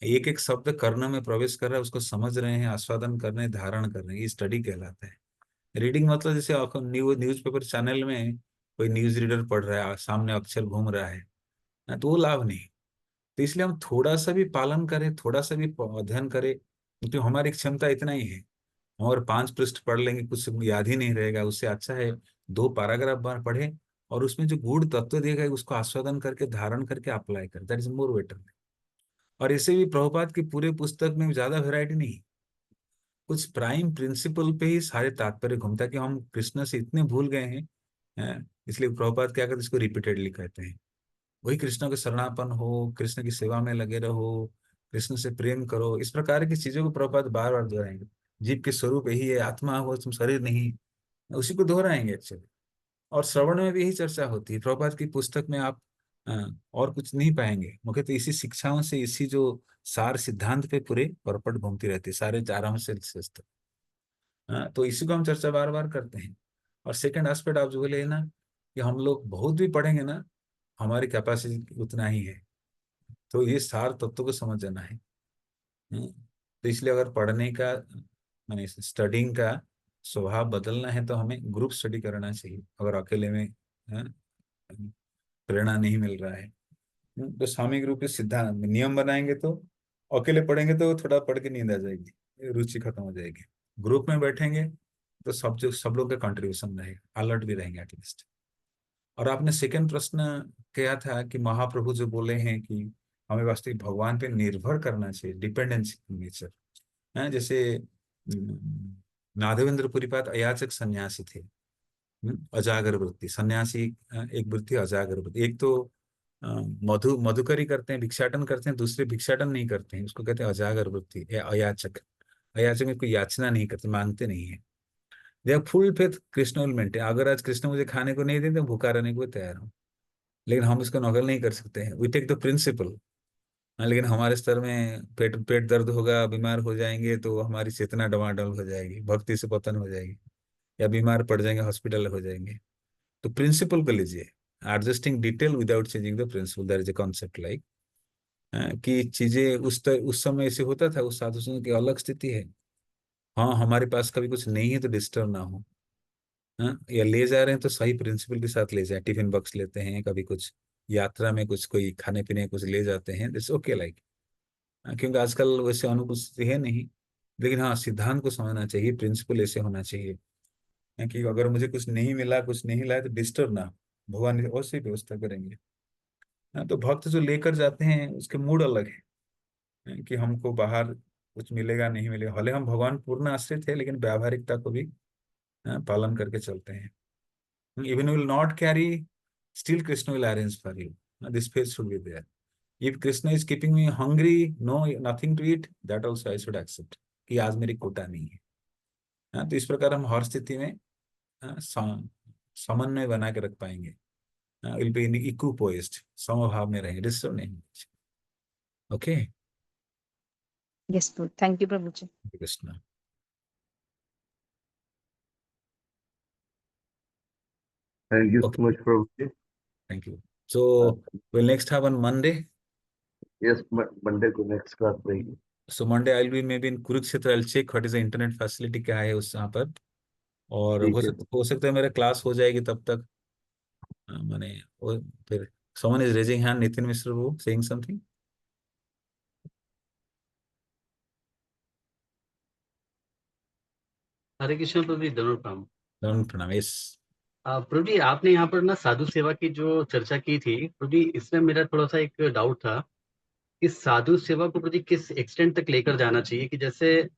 एक एक शब्द कर्ण में प्रवेश कर रहा है, उसको समझ रहे हैं, आस्वादन कर रहे हैं, धारण कर रहे हैं, ये स्टडी कहलाता है। रीडिंग मतलब जैसे न्यूज़पेपर चैनल में कोई न्यूज रीडर पढ़ रहा है, सामने अक्षर घूम रहा है ना, तो वो लाभ नहीं। तो इसलिए हम थोड़ा सा भी पालन करें, थोड़ा सा भी अध्ययन करें, क्योंकि हमारी क्षमता इतना ही है। और 5 पृष्ठ पढ़ लेंगे, कुछ याद ही नहीं रहेगा। उससे अच्छा है 2 पैराग्राफ बार पढ़े, और उसमें जो गूढ़ तत्व दिए गए उसको आस्वादन करके, धारण करके अप्लाई कर। That is more better. और इसे भी प्रभुपाद की पूरे पुस्तक में ज्यादा वैरायटी नहीं, कुछ प्राइम प्रिंसिपल पे ही सारे तात्पर्य घूमता है कि हम कृष्ण से इतने भूल गए हैं। इसलिए प्रभुपाद क्या करते, इसको रिपीटेडली कहते हैं। वही कृष्ण के शरणापन हो, कृष्ण की सेवा में लगे रहो, कृष्ण से प्रेम करो, इस प्रकार की चीजों को प्रभुपाद बार बार दोहराएंगे। जीव के स्वरूप यही है, आत्मा हो तुम, शरीर नहीं। उसी को दोहराएंगे एक्चुअली। और श्रवण में भी यही चर्चा होती है। प्रभुपाद की पुस्तक में आप और कुछ नहीं पाएंगे। मुख्य तो इसी शिक्षाओं से, इसी जो सार सिद्धांत पे पूरे परपट घूमती रहती है, सारे 4 से। तो इसी को हम चर्चा बार बार करते हैं। और सेकंड एस्पेक्ट आप जो बोले ना, कि हम लोग बहुत भी पढ़ेंगे ना, हमारी कैपेसिटी उतना ही है। तो ये सार तत्व को समझ जाना है। तो इसलिए अगर पढ़ने का, माने स्टडिंग का स्वभाव बदलना है, तो हमें ग्रुप स्टडी करना चाहिए। अगर अकेले में प्रेरणा नहीं मिल रहा है, तो सामूहिक रूप से सिद्धांत नियम बनाएंगे, तो अकेले पढ़ेंगे तो थोड़ा पढ़ के नींद आ जाएगी, रुचि खत्म हो जाएगी। ग्रुप में बैठेंगे तो सब लोग का कंट्रीब्यूशन रहेगा, अलर्ट भी रहेंगे एटलीस्ट। और आपने सेकंड प्रश्न किया था कि महाप्रभु जो बोले हैं कि हमें वास्तविक भगवान पे निर्भर करना चाहिए, डिपेंडेंसी नेचर है। जैसे नादेवेंद्र पुरीपाद अयाचक सन्यासी थे। अजागर वृत्ति सन्यासी, एक वृत्ति अजागर वृत्ति। एक तो मधुकरी करते हैं, भिक्षाटन करते हैं, दूसरे भिक्षाटन नहीं करते हैं, उसको कहते हैं अजागर वृत्ति या अयाचक। अयाचक में कोई याचना नहीं करते, मांगते नहीं है। They are full faith Krishna will maintain. अगर आज कृष्ण मुझे खाने को नहीं देते, भूखा रहने को तैयार हूँ। लेकिन हम इसको नकल नहीं कर सकते हैं, वी टेक द प्रिंसिपल। लेकिन हमारे स्तर में पेट पेट दर्द होगा, बीमार हो जाएंगे, तो हमारी चेतना डवाडोल हो जाएगी, भक्ति से पतन हो जाएगी, या बीमार पड़ जाएंगे, हॉस्पिटल हो जाएंगे। तो प्रिंसिपल को लीजिए, adjusting detail without changing the principle. There is a concept like कि चीजें उस समय ऐसे होता था, उस साधु संत की अलग स्थिति है। हाँ, हमारे पास कभी कुछ नहीं है तो डिस्टर्ब ना हो। हाँ, या ले जा रहे हैं तो सही प्रिंसिपल के साथ ले जाए। टिफिन बॉक्स लेते हैं, कभी कुछ यात्रा में कुछ कोई खाने पीने कुछ ले जाते हैं, दिस ओके लाइक। क्योंकि आजकल वैसे अनुपस्थिति है नहीं। लेकिन हाँ, सिद्धांत को समझना चाहिए, प्रिंसिपल ऐसे होना चाहिए कि अगर मुझे कुछ नहीं मिला, कुछ नहीं लाया, तो डिस्टर्ब ना हो। भगवान अवश्य व्यवस्था करेंगे। हाँ, तो भक्त जो लेकर जाते हैं उसके मूड अलग है कि हमको बाहर कुछ मिलेगा नहीं मिलेगा। भले हम भगवान पूर्ण आश्रित है, लेकिन व्यावहारिकता को भी पालन करके चलते हैं। Even will not carry, still Krishna will arrange for you. This phase should be there. If Krishna is keeping me hungry, no nothing to eat, that also I should accept कि आज मेरी कोटा नहीं है। तो इस प्रकार हम हर स्थिति में समन्वय बना के रख पाएंगे। विल बी इन इक्विपोइज्ड, समभाव में रहेंगे, डिस्टर्ब नहीं। Okay, yes thank you Prabhu ji. Krishna. Thank you Okay, so much, Prabhuji. thank you. So we'll next have on Monday. Yes, Monday को next class रहेगी. So Monday I'll be maybe in Kurukshetra. I'll check what is the internet facility क्या है उस यहाँ पर, और ठीक है. हो सकता है मेरा क्लास हो जाएगी तब तक. मैंने वो फिर someone is raising hand. Nitin Mishra वो saying something. हरे कृष्ण प्रभु जी, धन्यवाद प्रणाम। प्रणाम. Yes. प्रभु जी, आपने यहाँ पर ना साधु सेवा की जो चर्चा की थी प्रभु जी, इसमें मेरा थोड़ा सा एक डाउट था कि साधु सेवा को प्रभु जी किस एक्सटेंट तक लेकर जाना चाहिए, कि जैसे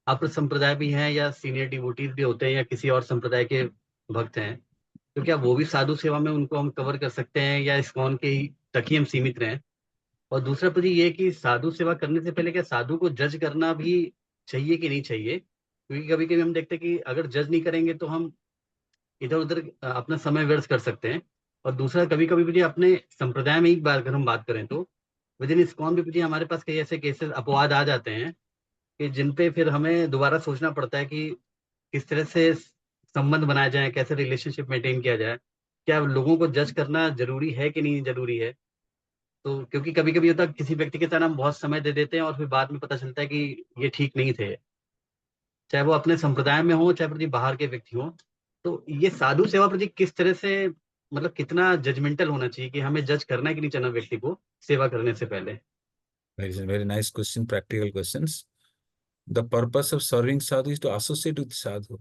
आप संप्रदाय भी हैं या सीनियर डिवोटीज भी होते हैं या किसी और संप्रदाय के भक्त हैं, तो क्या वो भी साधु सेवा में उनको हम कवर कर सकते हैं या इस्कॉन के ही तक ही हम सीमित रहें? और दूसरा प्रति ये कि साधु सेवा करने से पहले क्या साधु को जज करना भी चाहिए कि नहीं चाहिए? क्योंकि कभी कभी हम देखते हैं कि अगर जज नहीं करेंगे तो हम इधर उधर अपना समय व्यर्थ कर सकते हैं। और दूसरा, कभी कभी भी अपने संप्रदाय में ही बात अगर हम बात करें तो विद इन इस्कॉन भी हमारे पास कई ऐसे केसेस अपवाद आ जाते हैं कि जिन पे फिर हमें दोबारा सोचना पड़ता है कि किस तरह से संबंध बनाया जाए, कैसे रिलेशनशिप मेंटेन किया जाए, क्या लोगों को जज करना जरूरी है कि नहीं जरूरी है। तो क्योंकि कभी कभी होता है किसी व्यक्ति के साथ हम बहुत समय दे देते हैं और फिर बाद में पता चलता है कि ये ठीक नहीं थे, चाहे वो अपने संप्रदाय में हो चाहे प्रति बाहर के व्यक्ति हो। तो ये साधु सेवा प्रति किस तरह से, मतलब कितना जजमेंटल होना चाहिए कि हमें जज करना है कि नहीं करना व्यक्ति को सेवा करने से पहले? Very nice question. Practical questions. The purpose of serving sadhu is to associate with sadhu.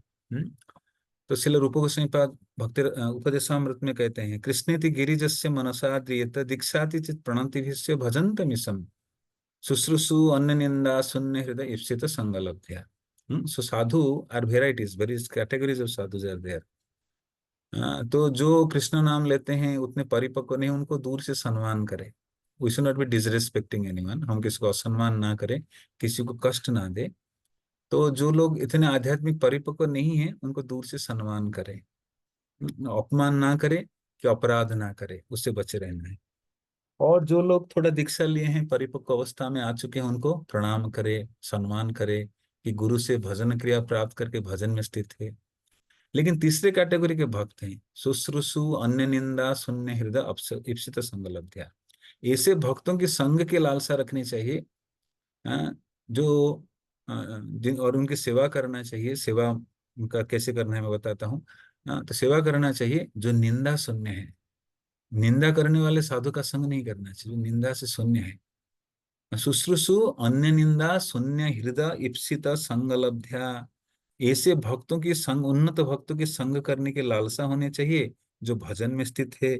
तो श्रील रूप गोस्वामी पाद भक्ति उपदेशामृत में कहते हैं, कृष्णेति गिरिजस्य मनसा द्रियत दीक्षाति चित प्रणति भिष्य भजन्त मिशम शुश्रूषु अन्य निंदा शून्य हृदय ईप्सित संगलभ्या. So sadhu are varieties, various categories of sadhus are there. तो जो कृष्ण नाम लेते हैं उतने परिपक्व नहीं, उनको दूर से सम्मान करें. We should not be disrespecting anyone. हम किसी को असम्मान ना करें, किसी को कष्ट ना दे. तो जो लोग इतने आध्यात्मिक परिपक्व नहीं है उनको दूर से सम्मान करें, अपमान ना करें कि अपराध ना करें, उससे बचे रहना है. और जो लोग थोड़ा दीक्षा लिए हैं, परिपक्व अवस्था में आ चुके हैं, उनको प्रणाम करें, सम्मान करें कि गुरु से भजन क्रिया प्राप्त करके भजन में स्थित है. लेकिन तीसरे कैटेगरी के भक्त हैं, शुश्रूषु अन्य निंदा शून्य हृदय ईप्सित संगलभ्या. ऐसे भक्तों की संग की लालसा रखनी चाहिए, जो और उनकी सेवा करना चाहिए. सेवा उनका कैसे करना है मैं बताता हूँ. तो सेवा करना चाहिए जो निंदा शून्य है. निंदा करने वाले साधु का संग नहीं करना चाहिए, निंदा से शून्य है. शुश्रूषु अन्य निंदा शून्य हृदय ईप्सित संगलभ्या. ऐसे भक्तों की संग, उन्नत भक्तों की संग करने की लालसा होनी चाहिए, जो भजन में स्थित है,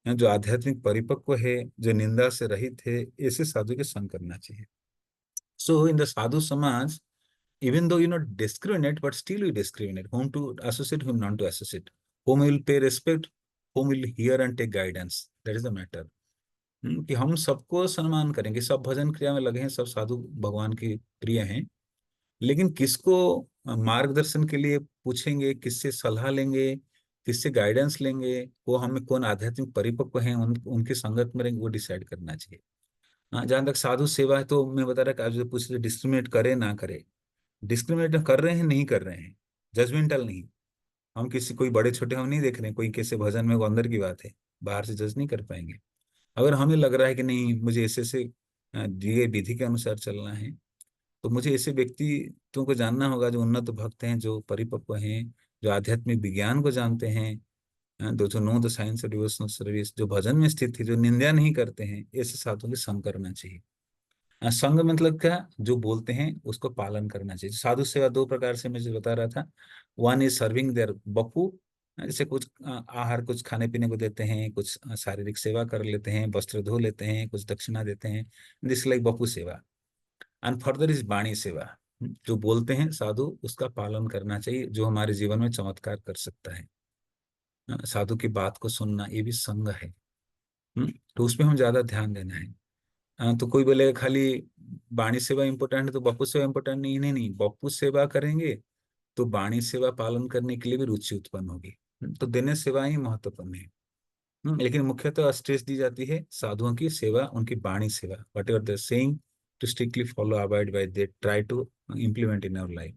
जो आध्यात्मिक परिपक्व है, जो निंदा से रहित है. ऐसे साधु के संग करना चाहिए. So in the sadhu samaj, even though you not discriminate, but still we discriminate whom to associate, whom not to associate, whom will pay respect, whom will hear and take guidance. That is the matter. कि हम सबको सम्मान करेंगे, सब भजन क्रिया में लगे हैं, सब साधु भगवान की प्रिय हैं, लेकिन किसको मार्गदर्शन के लिए पूछेंगे, किससे सलाह लेंगे, किससे गाइडेंस लेंगे, वो हमें कौन आध्यात्मिक परिपक्व हैं, उनकी संगत में रहेंगे, वो डिसाइड करना चाहिए. हाँ, जहां तक साधु सेवा है तो मैं बता रहा कि आप जो पूछ रहे डिस्क्रिमिनेट करे ना करे, डिस्क्रिमिनेट कर रहे हैं नहीं कर रहे हैं, जजमेंटल नहीं. हम किसी कोई बड़े छोटे हम नहीं देख रहे हैं, कोई कैसे भजन में वो अंदर की बात है, बाहर से जज नहीं कर पाएंगे. अगर हमें लग रहा है कि नहीं मुझे ऐसे से दिए विधि के अनुसार चलना है, तो मुझे ऐसे व्यक्तित्वों को जानना होगा जो उन्नत भक्त हैं, जो परिपक्व हैं, जो आध्यात्मिक विज्ञान को जानते हैं, जो know the science of devotional service, जो भजन में स्थित है, जो निंदा नहीं करते हैं. ऐसे साधुओं के संग करना चाहिए. संग मतलब क्या, जो बोलते हैं उसको पालन करना चाहिए. साधु सेवा दो प्रकार से मैं जो बता रहा था. वन इज सर्विंग देयर बपू, जैसे कुछ आहार कुछ खाने पीने को देते हैं, कुछ शारीरिक सेवा कर लेते हैं, वस्त्र धो लेते हैं, कुछ दक्षिणा देते हैं. दिस लाइक बपू सेवा. एंड फर्दर इज वाणी सेवा, जो बोलते हैं साधु उसका पालन करना चाहिए, जो हमारे जीवन में चमत्कार कर सकता है. साधु की बात को सुनना, ये भी संग है. तो उसमें हम ज्यादा ध्यान देना है. तो कोई बोलेगा खाली वाणी सेवा इंपॉर्टेंट है तो बप्पू सेवा इंपॉर्टेंट नहीं. नहीं नहीं, बप्पू सेवा करेंगे तो वाणी सेवा पालन करने के लिए भी रुचि उत्पन्न होगी. तो दोनों सेवाएं ही महत्वपूर्ण है. लेकिन मुख्यतः स्ट्रेस दी जाती है साधुओं की सेवा, उनकी वाणी सेवा. Whatever they saying to strictly follow, avoid by, they try to implement in our life.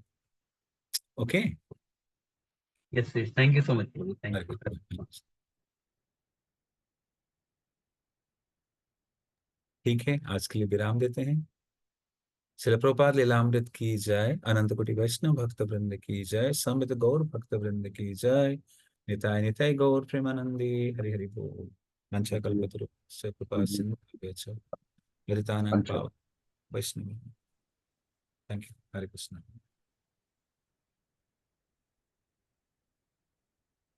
Okay. Yes thank you so much Prabhu, thank Hare you. Krishna. ठीक है, आज के लिए विराम देते हैं। श्रील प्रभुपाद लीलामृत की जय, अनंत कोटि वैष्णव भक्त वृंद की जय, समवेत गौर भक्त वृंद की जय, निताय निताय गौर प्रेमानंदी, हरि हरि बोल। मंचा कल्पतरुश्च कृपा सिंधु पतितानां अच्छा। पावन वैष्णव। Thank you, Hare Krishna.